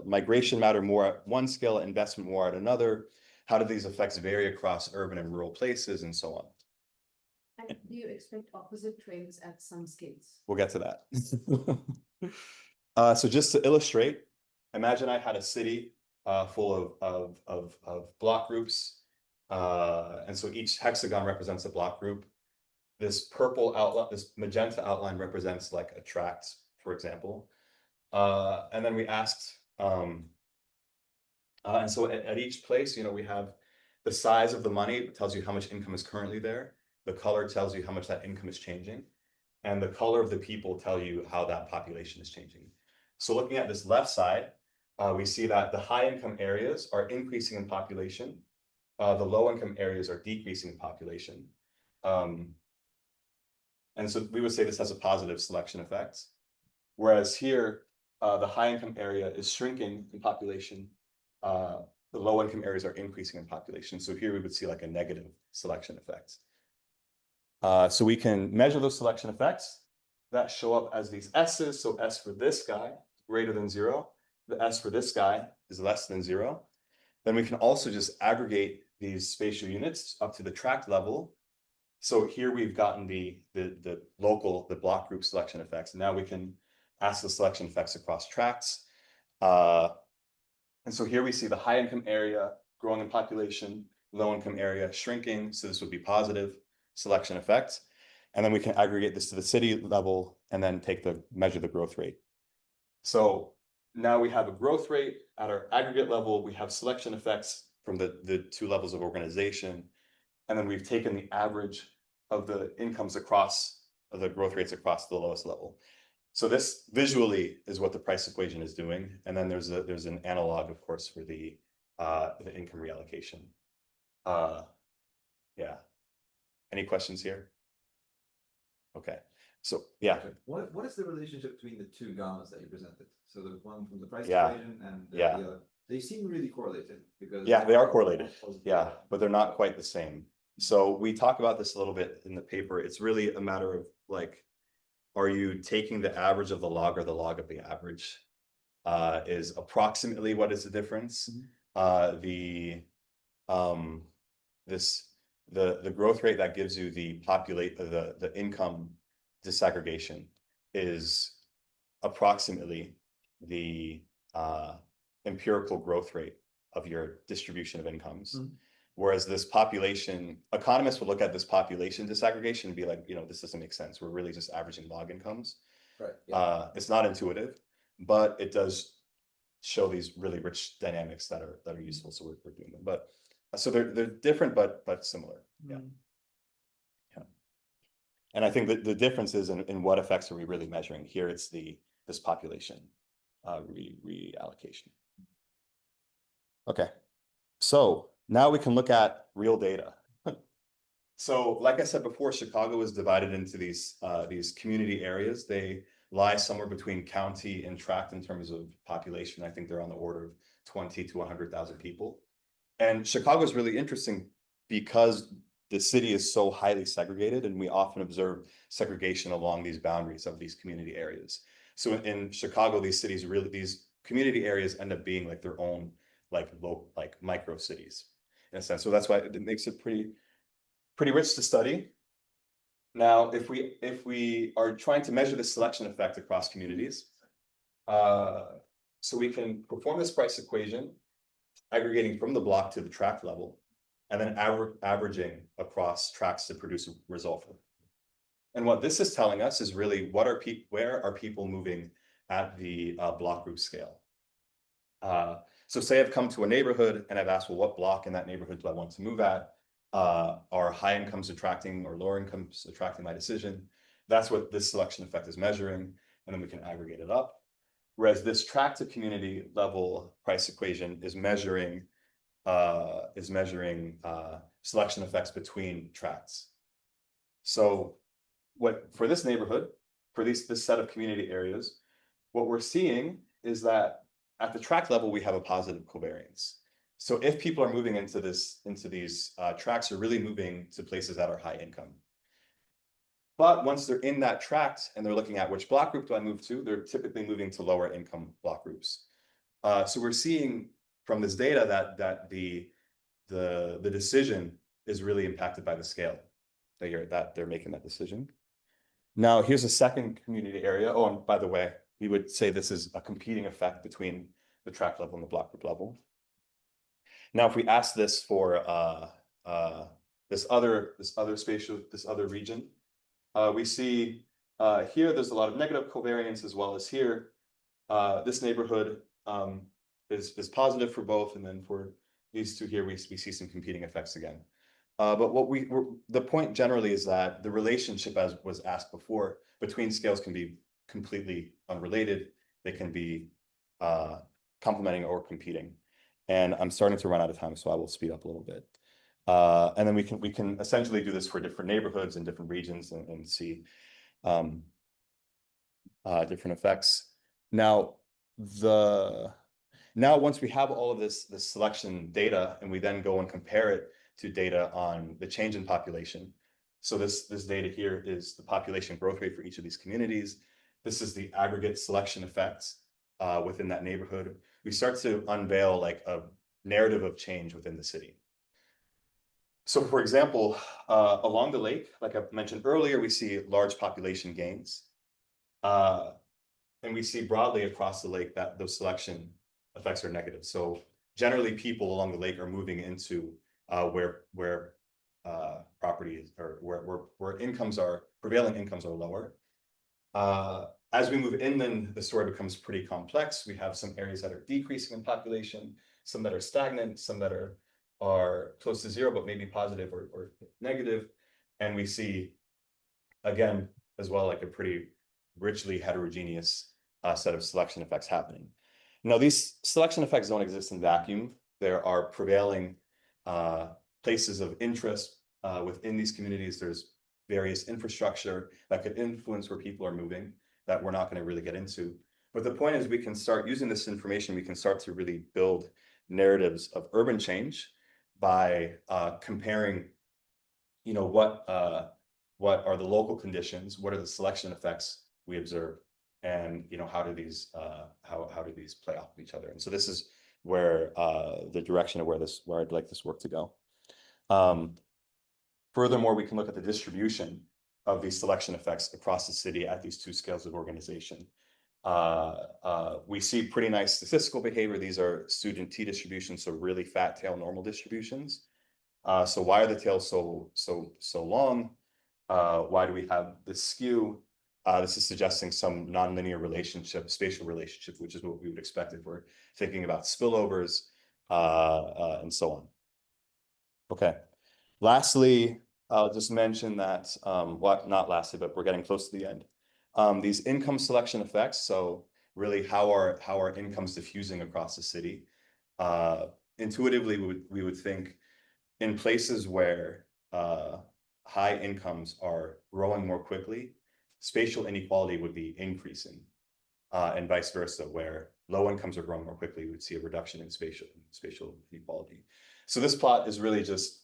migration matter more at one scale, investment more at another? How do these effects vary across urban and rural places, and so on? And do you expect opposite trends at some scales? We'll get to that. So just to illustrate, imagine I had a city full of block groups. And so each hexagon represents a block group. This purple outline, this magenta outline represents like a tract, for example. And then we asked, and so at each place, we have the size of the money. It tells you how much income is currently there. The color tells you how much that income is changing. And the color of the people tell you how that population is changing. So looking at this left side, we see that the high income areas are increasing in population. The low income areas are decreasing in population. And so we would say this has a positive selection effect. Whereas here, the high income area is shrinking in population. The low income areas are increasing in population. So here we would see like a negative selection effect. So we can measure those selection effects that show up as these S's. So S for this guy is greater than 0. The S for this guy is less than 0. Then we can also just aggregate these spatial units up to the tract level. So here we've gotten the block group selection effects. Now we can ask the selection effects across tracts. And so here we see the high income area growing in population, low income area shrinking. So this would be positive selection effect. And then we can aggregate this to the city level and then measure the growth rate. So now we have a growth rate at our aggregate level. We have selection effects from the two levels of organization. And then we've taken the average of the incomes across the growth rates across the lowest level. So this visually is what the price equation is doing. And then there's an analog, of course, for the income reallocation. Yeah. Any questions here? Okay. So yeah. What is the relationship between the two gammas that you presented? So the one from the price Yeah. equation and the Yeah. other. They seem really correlated because Yeah, they are correlated. Yeah, but they're not quite the same. So we talk about this a little bit in the paper. It's really a matter of like, are you taking the average of the log or the log of the average? Is approximately what is the difference? The growth rate that gives you the income disaggregation is approximately the empirical growth rate of your distribution of incomes. Whereas this population, economists will look at this population disaggregation and be like, this doesn't make sense. We're really just averaging log incomes. Right. Yeah. It's not intuitive, but it does show these really rich dynamics that are useful. So we're doing them. But so they're different, but similar. Yeah. Yeah. And I think that the difference is in what effects are we really measuring. Here it's this population reallocation. Okay. So now we can look at real data. So like I said before, Chicago is divided into these community areas. They lie somewhere between county and tract in terms of population. I think they're on the order of 20 to 100,000 people. And Chicago is really interesting because the city is so highly segregated, and we often observe segregation along these boundaries of these community areas. So in Chicago, these community areas end up being like their own like micro cities in a sense. So that's why it makes it pretty rich to study. Now, if we are trying to measure the selection effect across communities, so we can perform this price equation, aggregating from the block to the tract level, and then averaging across tracts to produce a result. And what this is telling us is really where are people moving at the block group scale. So say I've come to a neighborhood and I've asked, well, what block in that neighborhood do I want to move at? Are high incomes attracting or lower incomes attracting my decision? That's what this selection effect is measuring, and then we can aggregate it up. Whereas this tract to community level price equation is measuring selection effects between tracts. So for this neighborhood, for this set of community areas, what we're seeing is that at the tract level, we have a positive covariance. So if people are moving into these tracts, are really moving to places that are high income. But once they're in that tract and they're looking at which block group do I move to, they're typically moving to lower income block groups. So we're seeing from this data that the decision is really impacted by the scale that they're making that decision. Now, here's a second community area. Oh, and by the way, we would say this is a competing effect between the tract level and the block group level. Now, if we ask this for this other region, we see here there's a lot of negative covariance, as well as here. This neighborhood is positive for both, and then for these two here, we see some competing effects again. But the point generally is that the relationship, as was asked before, between scales can be completely unrelated. They can be complementing or competing. And I'm starting to run out of time, so I will speed up a little bit. And then we can essentially do this for different neighborhoods and different regions and see different effects. Now, once we have all of this selection data, and we then go and compare it to data on the change in population. So this data here is the population growth rate for each of these communities. This is the aggregate selection effects within that neighborhood. We start to unveil like a narrative of change within the city. So for example, along the lake, like I mentioned earlier, we see large population gains. And we see broadly across the lake that those selection effects are negative. So generally people along the lake are moving into where properties or where prevailing incomes are lower. As we move in, then the story becomes pretty complex. We have some areas that are decreasing in population, some that are stagnant, some that are close to zero, but maybe positive or negative. And we see, again, as well, like a pretty richly heterogeneous set of selection effects happening. Now, these selection effects don't exist in vacuum. There are prevailing places of interest within these communities. There's various infrastructure that could influence where people are moving that we're not going to really get into. But the point is, we can start using this information. We can start to really build narratives of urban change by comparing, what are the local conditions, what are the selection effects we observe, and how do these play off of each other. And so this is where the direction of where I'd like this work to go. Furthermore, we can look at the distribution of these selection effects across the city at these two scales of organization. We see pretty nice statistical behavior. These are student T distributions, so really fat tail normal distributions. So why are the tails so long? Why do we have this skew? This is suggesting some nonlinear relationship, spatial relationship, which is what we would expect if we're thinking about spillovers and so on. Okay. Lastly, I'll just mention that, not lastly, but we're getting close to the end. These income selection effects, so really how are incomes diffusing across the city? Intuitively, we would think in places where high incomes are growing more quickly, spatial inequality would be increasing, and vice versa, where low incomes are growing more quickly, we would see a reduction in spatial inequality. So this plot is really just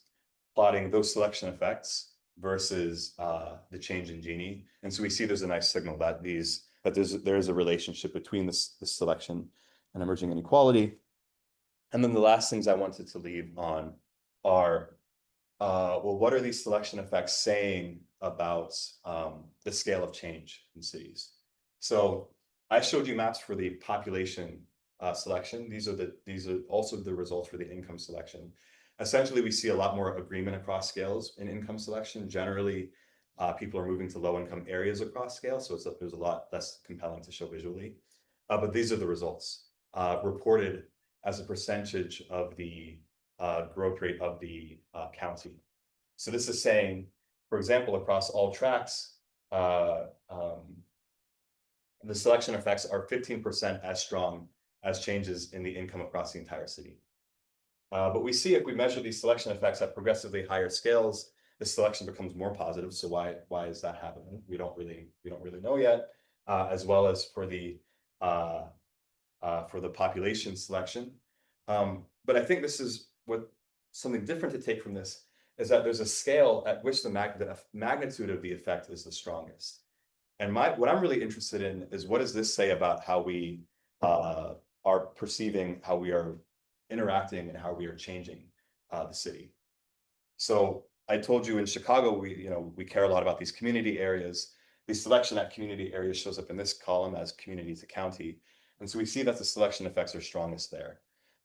plotting those selection effects versus the change in Gini. And so we see there's a nice signal that there's a relationship between this selection and emerging inequality. And then the last things I wanted to leave on are, well, what are these selection effects saying about the scale of change in cities? So I showed you maps for the population selection. These are also the results for the income selection. Essentially, we see a lot more agreement across scales in income selection. Generally, people are moving to low-income areas across scale, so there's a lot less compelling to show visually. But these are the results reported as a percentage of the growth rate of the county. So this is saying, for example, across all tracks, the selection effects are 15% as strong as changes in the income across the entire city. But we see if we measure these selection effects at progressively higher scales, the selection becomes more positive. So why is that happening? We don't really know yet. As well as for the population selection. But I think this is something different to take from this is that there's a scale at which the magnitude of the effect is the strongest. And what I'm really interested in is what does this say about how we are perceiving, how we are interacting, and how we are changing the city. So I told you in Chicago, we care a lot about these community areas. The selection at community areas shows up in this column as community to county. And so we see that the selection effects are strongest there,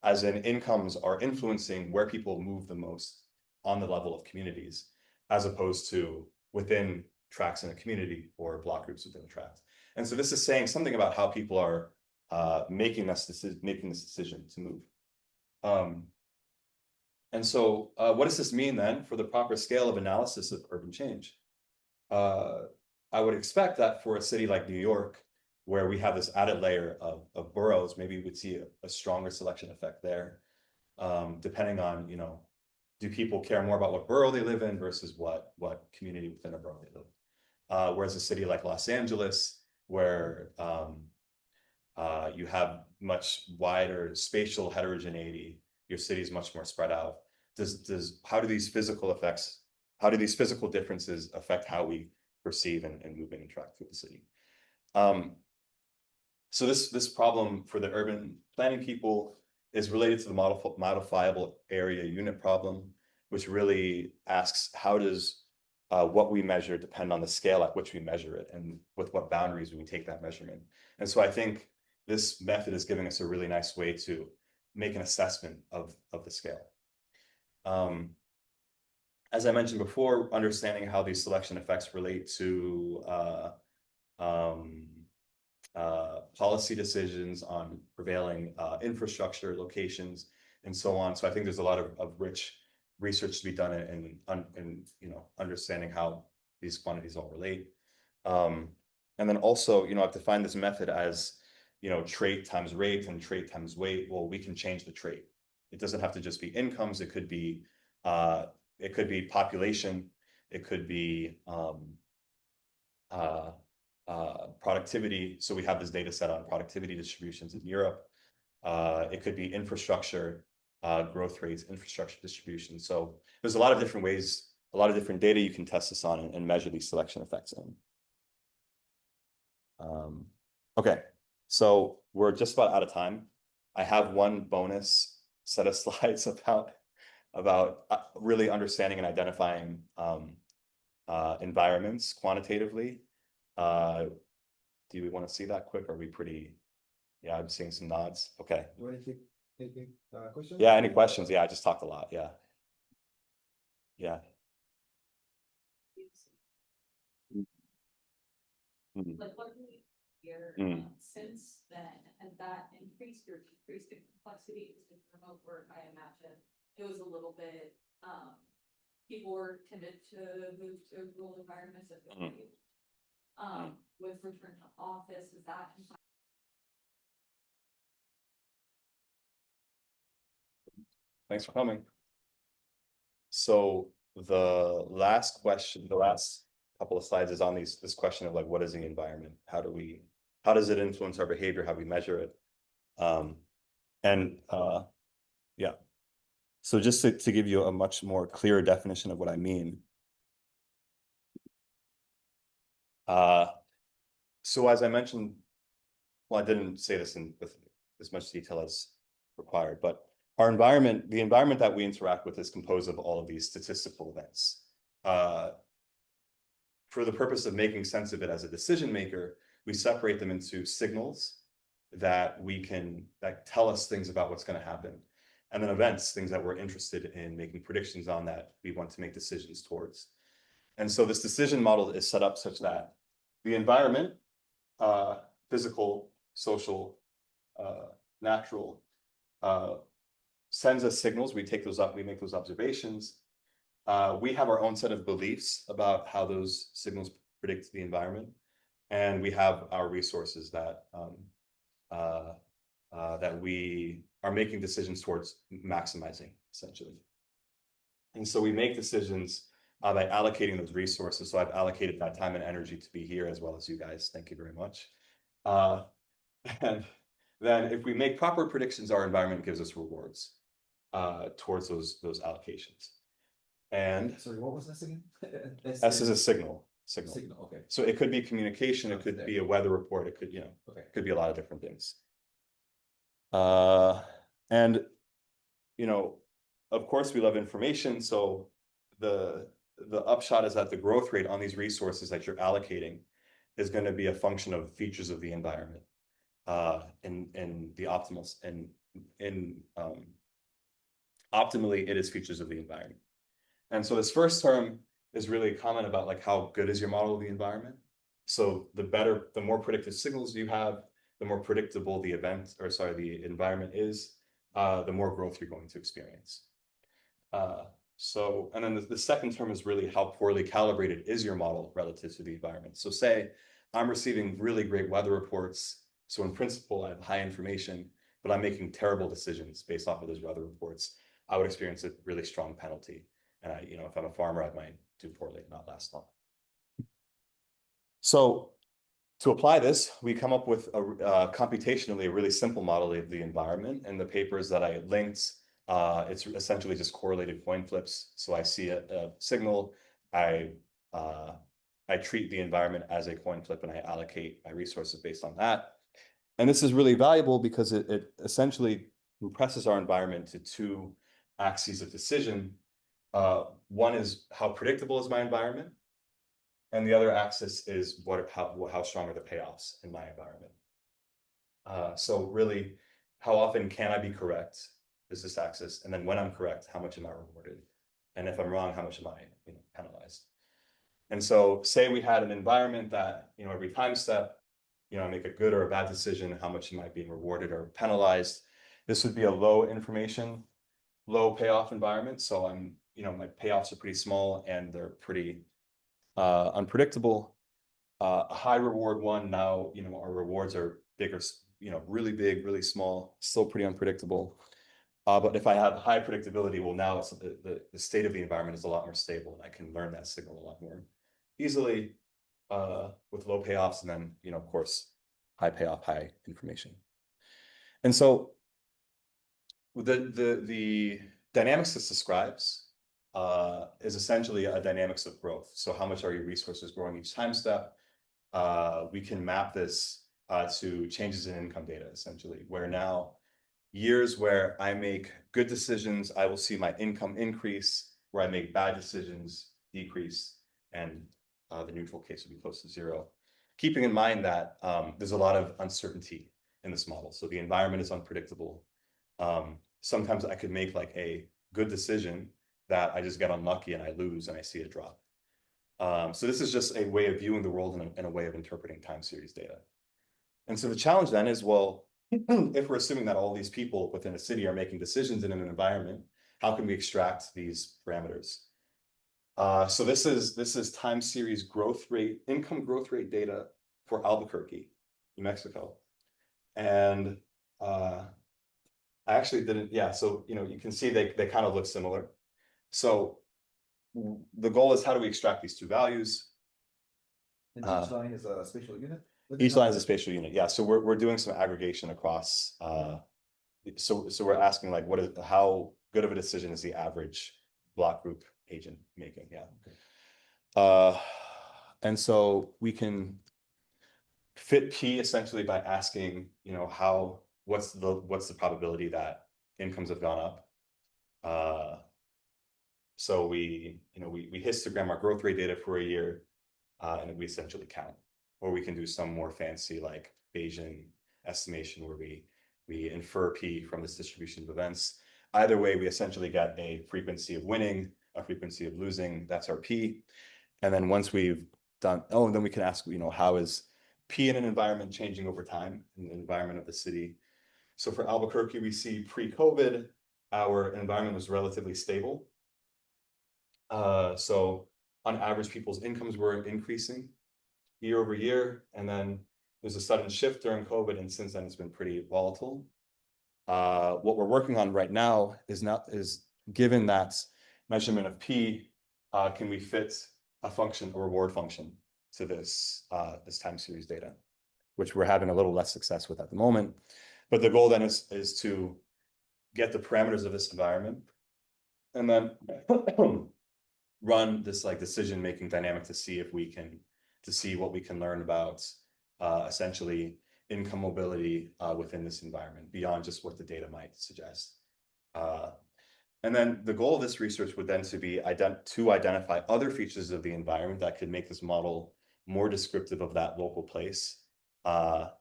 as in incomes are influencing where people move the most on the level of communities, as opposed to within tracts in a community or block groups within a tract. And so this is saying something about how people are making this decision to move. And so what does this mean then for the proper scale of analysis of urban change? I would expect that for a city like New York, where we have this added layer of boroughs, maybe we'd see a stronger selection effect there, depending on, do people care more about what borough they live in versus what community within a borough they live? Whereas a city like Los Angeles, where you have much wider spatial heterogeneity, your city is much more spread out. How do these physical differences affect how we perceive and move and interact with the city? So this problem for the urban planning people is related to the modifiable area unit problem, which really asks how does what we measure depend on the scale at which we measure it, and with what boundaries we take that measurement. And so I think this method is giving us a really nice way to make an assessment of the scale. As I mentioned before, understanding how these selection effects relate to policy decisions on prevailing infrastructure, locations, and so on. So I think there's a lot of rich research to be done in understanding how these quantities all relate. And then also, I've defined this method as, trait times rate and trait times weight. Well, we can change the trait. It doesn't have to just be incomes. It could be population. It could be productivity. So we have this data set on productivity distributions in Europe. It could be infrastructure, growth rates, infrastructure distribution. So there's a lot of different ways, a lot of different data you can test this on and measure these selection effects in. Okay, so we're just about out of time. I have one bonus set of slides about really understanding and identifying environments quantitatively. Do we want to see that quick? Are we pretty? Yeah, I'm seeing some nods. Okay. You want to take questions? Yeah, any questions? Yeah, I just talked a lot. Yeah. Yeah. Like what do we hear since then? Has that increased or decreased the complexity with remote work? I imagine it was a little bit, people were tended to move to rural environments at the with return to office. Is that Thanks for coming. So the last question, the last couple of slides is on this question of like, what is the environment? How does it influence our behavior? How we measure it? Yeah. So just to give you a much more clear definition of what I mean. So as I mentioned, well, I didn't say this with as much detail as required, but our environment, the environment that we interact with is composed of all of these statistical events. For the purpose of making sense of it as a decision maker, we separate them into signals that that tell us things about what's going to happen. And then events, things that we're interested in making predictions on that we want to make decisions towards. And so this decision model is set up such that the environment, physical, social, natural, sends us signals. We take those up, we make those observations. We have our own set of beliefs about how those signals predict the environment. And we have our resources that that we are making decisions towards maximizing, essentially. And so we make decisions by allocating those resources. So I've allocated that time and energy to be here, as well as you guys. Thank you very much. And then if we make proper predictions, our environment gives us rewards towards those allocations. And Sorry, what was this again? S is a signal. Signal, okay. So it could be communication, it could Okay. be a weather report, it could, Okay. could be a lot of different things. And, of course we love information. So the upshot is that the growth rate on these resources that you're allocating is going to be a function of features of the environment. In the optimals and optimally, it is features of the environment. And so this first term is really a comment about like how good is your model of the environment. So the more predictive signals you have, the more predictable the environment is, the more growth you're going to experience. And then the second term is really how poorly calibrated is your model relative to the environment. So say I'm receiving really great weather reports. So in principle, I have high information, but I'm making terrible decisions based off of those weather reports. I would experience a really strong penalty. And if I'm a farmer, I might do poorly, not last long. So to apply this, we come up with computationally a really simple model of the environment. And the papers that I linked, it's essentially just correlated coin flips. So I see a signal, I treat the environment as a coin flip, and I allocate my resources based on that. And this is really valuable because it essentially compresses our environment to two axes of decision. One is how predictable is my environment, and the other axis is how strong are the payoffs in my environment. So really, how often can I be correct is this axis, and then when I'm correct, how much am I rewarded, and if I'm wrong, how much am I penalized? And so, say we had an environment that every time step, I make a good or a bad decision, how much am I being rewarded or penalized? This would be a low information, low payoff environment. So my payoffs are pretty small and they're pretty unpredictable. A high reward one, now our rewards are bigger, really big, really small, still pretty unpredictable. But if I have high predictability, well, now it's the state of the environment is a lot more stable, and I can learn that signal a lot more easily with low payoffs, and then of course high payoff, high information. And so the dynamics this describes is essentially a dynamics of growth. So how much are your resources growing each time step? We can map this to changes in income data, essentially, where now years where I make good decisions, I will see my income increase, where I make bad decisions decrease, and the neutral case would be close to zero. Keeping in mind that there's a lot of uncertainty in this model. So the environment is unpredictable. Sometimes I could make like a good decision that I just get unlucky and I lose and I see a drop. So this is just a way of viewing the world and a way of interpreting time series data. And so the challenge then is, well, if we're assuming that all these people within a city are making decisions in an environment, how can we extract these parameters? So this is time series growth rate, income growth rate data for Albuquerque, New Mexico. And I actually didn't, yeah, so you can see they kind of look similar. So the goal is, how do we extract these two values? And each line is a spatial unit? Each line is a spatial unit, yeah. So we're doing some aggregation across so we're asking like, how good of a decision is the average block group agent making? Yeah. And so we can fit P essentially by asking, what's the probability that incomes have gone up? So we histogram our growth rate data for a year, and we essentially count. Or we can do some more fancy like Bayesian estimation where we infer P from this distribution of events. Either way, we essentially get a frequency of winning, a frequency of losing. That's our P. And then once we've done, then we can ask, how is P in an environment changing over time in the environment of the city? So for Albuquerque, we see pre-COVID, our environment was relatively stable. So on average, people's incomes were increasing year over year. And then there's a sudden shift during COVID. And since then, it's been pretty volatile. What we're working on right now is given that measurement of P, can we fit a reward function to this time series data, which we're having a little less success with at the moment. But the goal then is to get the parameters of this environment and then run this like decision-making dynamic to see what we can learn about essentially income mobility within this environment beyond just what the data might suggest. And then the goal of this research would then to identify other features of the environment that could make this model more descriptive of that local place. And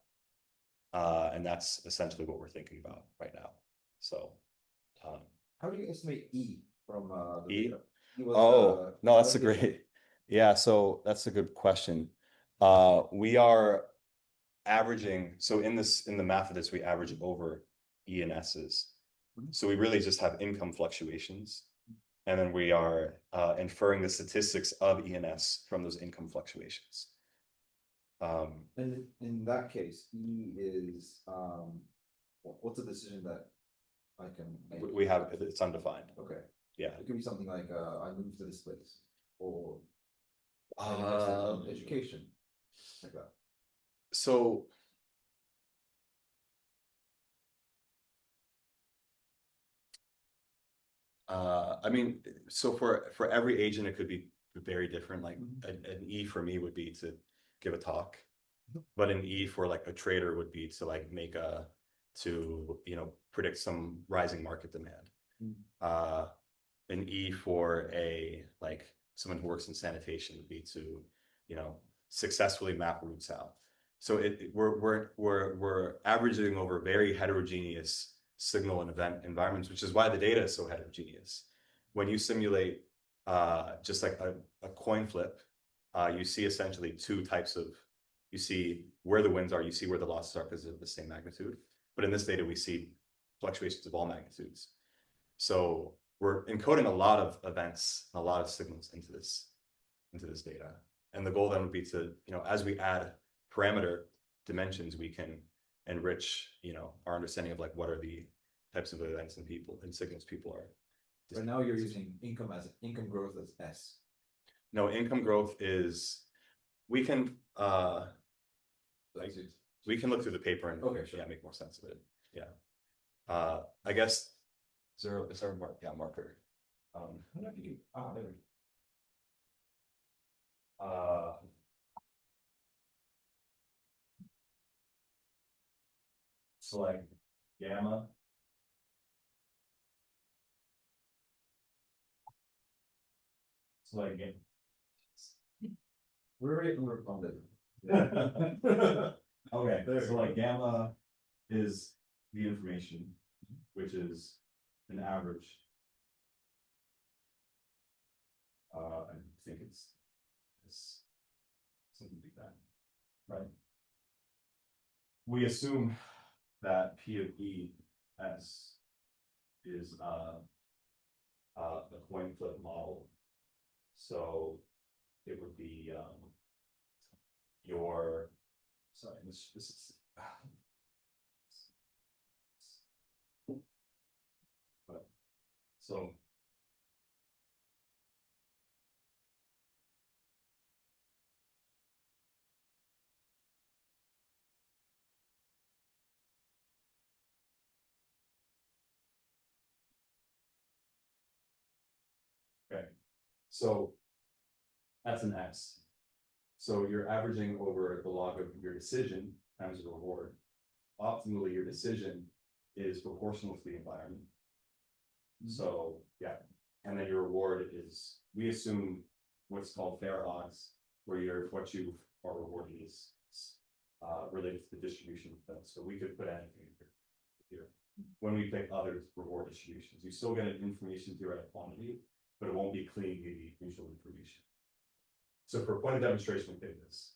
that's essentially what we're thinking about right now. So, How do you estimate E from the E? data? E was, No, that's a allocation. great, yeah, so that's a good question. We are averaging, so in the math of this, we average over E and S's. So we really just have income fluctuations. And then we are inferring the statistics of E and S from those income fluctuations. And in that case, E is, what's a decision that I can make? It's undefined. Okay, Yeah. it could be something like, I moved to this place, or I invested in education, like that. So I mean, so for every agent, it could be very different. Like an E for me would be to give a talk, but an E for like a trader would be to like predict some rising market demand. An E for someone who works in sanitation would be to successfully map routes out. So we're averaging over very heterogeneous signal and event environments, which is why the data is so heterogeneous. When you simulate just like a coin flip, you see essentially two types of, you see where the wins are, you see where the losses are because they're the same magnitude. But in this data, we see fluctuations of all magnitudes. So we're encoding a lot of events, a lot of signals into this data. And the goal then would be to, as we add parameter dimensions, we can enrich, our understanding of like what are the types of events and signals people are. Right now you're using income growth as S. No, income growth is, we can look through the paper and make more sense of it. Yeah. I guess is there a marker? So like gamma. So like We're ready to respond it. Okay, so like gamma is the information, which is an average. I think it's something like that, right? We assume that P of E S is a coin flip model. So it would be this is so So that's an X. So you're averaging over the log of your decision times the reward. Optimally, your decision is proportional to the environment. So, yeah, and then your reward is, we assume what's called fair odds, where what you are rewarded is related to the distribution of them. So we could put anything here. When we pick other reward distributions, you still get an information-theoretic quantity, but it won't be clean mutual information. So for point of demonstration, we pick this.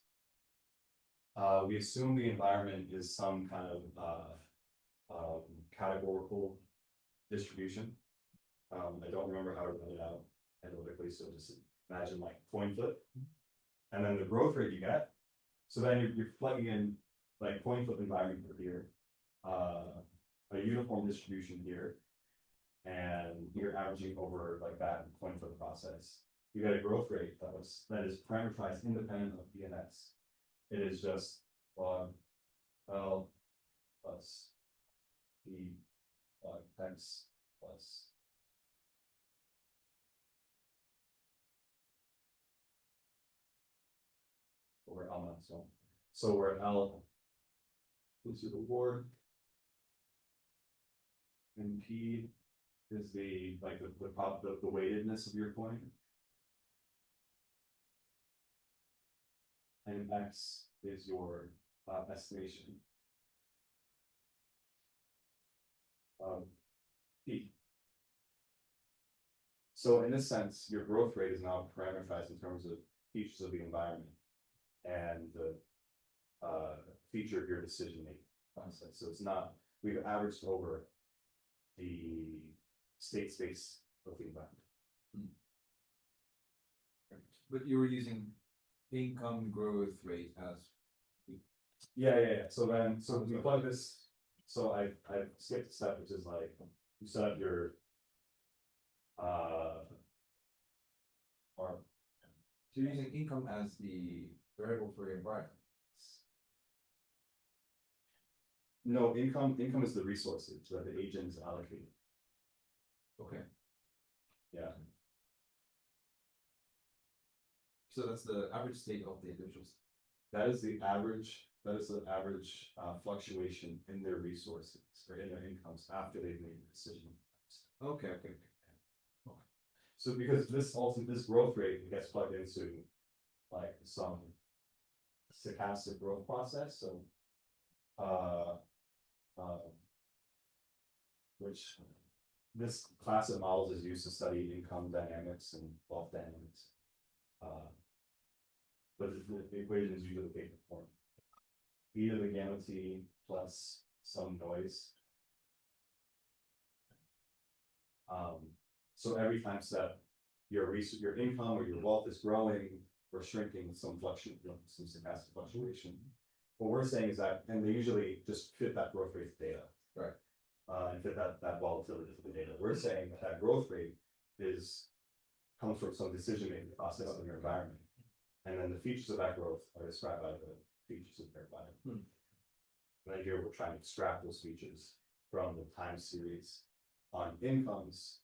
We assume the environment is some kind of categorical distribution. I don't remember how to write it out analytically, so just imagine like coin flip. And then the growth rate you get. So then you're plugging in like coin flip environment here, a uniform distribution here, and you're averaging over like that coin flip process. You get a growth rate that is parameterized independent of DNS. It is just log L plus B log X plus over L max. So where L is your reward, and P is the weightedness of your coin, and X is your estimation of P. So in this sense, your growth rate is now parameterized in terms of features of the environment and the feature of your decision-making process. So it's not, we've averaged over the state space of the environment. But you were using income growth rate as. Yeah. So we plug this. So I skipped a step, which is like you set up your or So you're using income as the variable for your environment. no, income is the resources that the agent is allocated. Okay. Yeah. So that's the average state of the individuals. That is the average fluctuation in their resources or in their incomes after they've made a decision. Okay. So because this growth rate gets plugged into like some stochastic growth process, so which this class of models is used to study income dynamics and wealth dynamics. But the equation is usually taken form. E to the gamma t plus some noise. So every time step, your income or your wealth is growing or shrinking with some stochastic fluctuation. What we're saying is that, and they usually just fit that growth rate to data. Right. And fit that volatility to the data. We're saying that growth rate comes from some decision-making process in your environment. And then the features of that growth are described by the features of their environment. And then here we're trying to extract those features from the time series on incomes,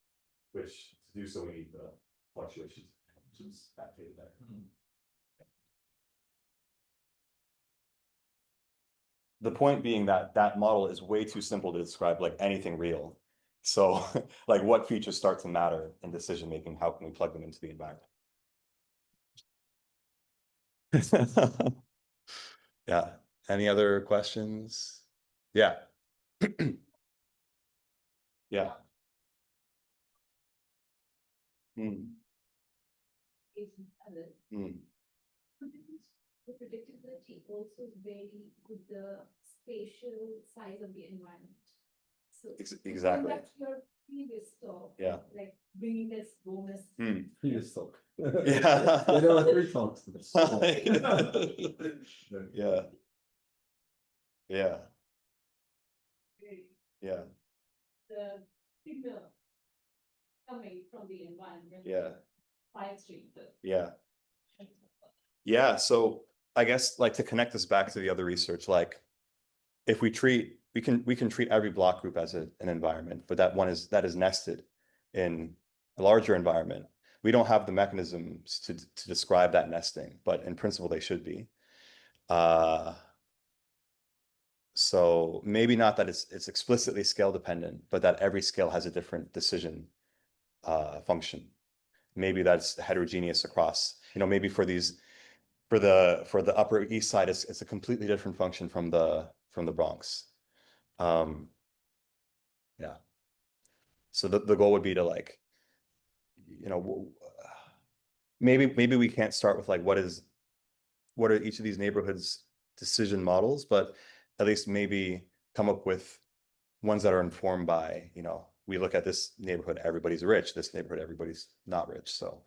which to do so we need the fluctuations, which is that data there. The point being that that model is way too simple to describe like anything real. So like what features start to matter in decision making? How can we plug them into the environment? Yeah. Any other questions? Yeah. Yeah. The predictability also vary with the spatial size of the environment. So Exactly. going back to your previous talk, Yeah. like bringing this bonus. Previous talk. Yeah. There were 3 talks. Yeah. Yeah. Yeah. The signal coming from the environment. Yeah. Five street. Yeah. Yeah. So I guess like to connect this back to the other research, like if we can treat every block group as an environment, but that is nested in a larger environment. we don't have the mechanisms to describe that nesting, but in principle, they should be. So maybe not that it's explicitly scale dependent, but that every scale has a different decision function. Maybe that's heterogeneous across, maybe for these, for the Upper East Side, it's a completely different function from the Bronx. Yeah. So the goal would be to like, maybe we can't start with like what are each of these neighborhoods decision models, but at least maybe come up with ones that are informed by, we look at this neighborhood, everybody's rich, this neighborhood, everybody's not rich. So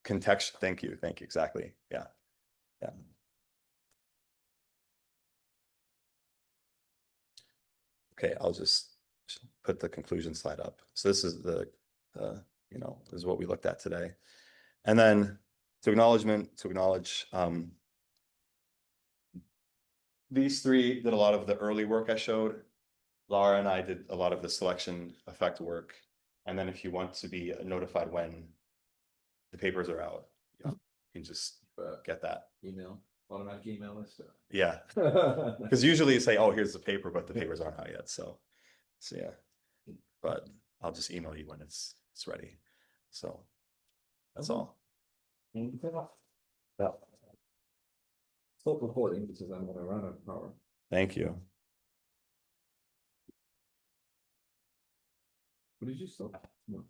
context, thank you, exactly. Yeah. Okay, I'll just put the conclusion slide up. So this is this is what we looked at today. And then to acknowledge these three did a lot of the early work I showed. Laura and I did a lot of the selection effect work. And then if you want to be notified when the papers are out, you can just get that. Email, automatic email list. Yeah, because usually you say, oh, here's the paper, but the papers aren't out yet. So yeah, but I'll just email you when it's ready. So that's all. Yeah. Stop recording because I'm gonna run out of power. Thank you. What did you stop? No.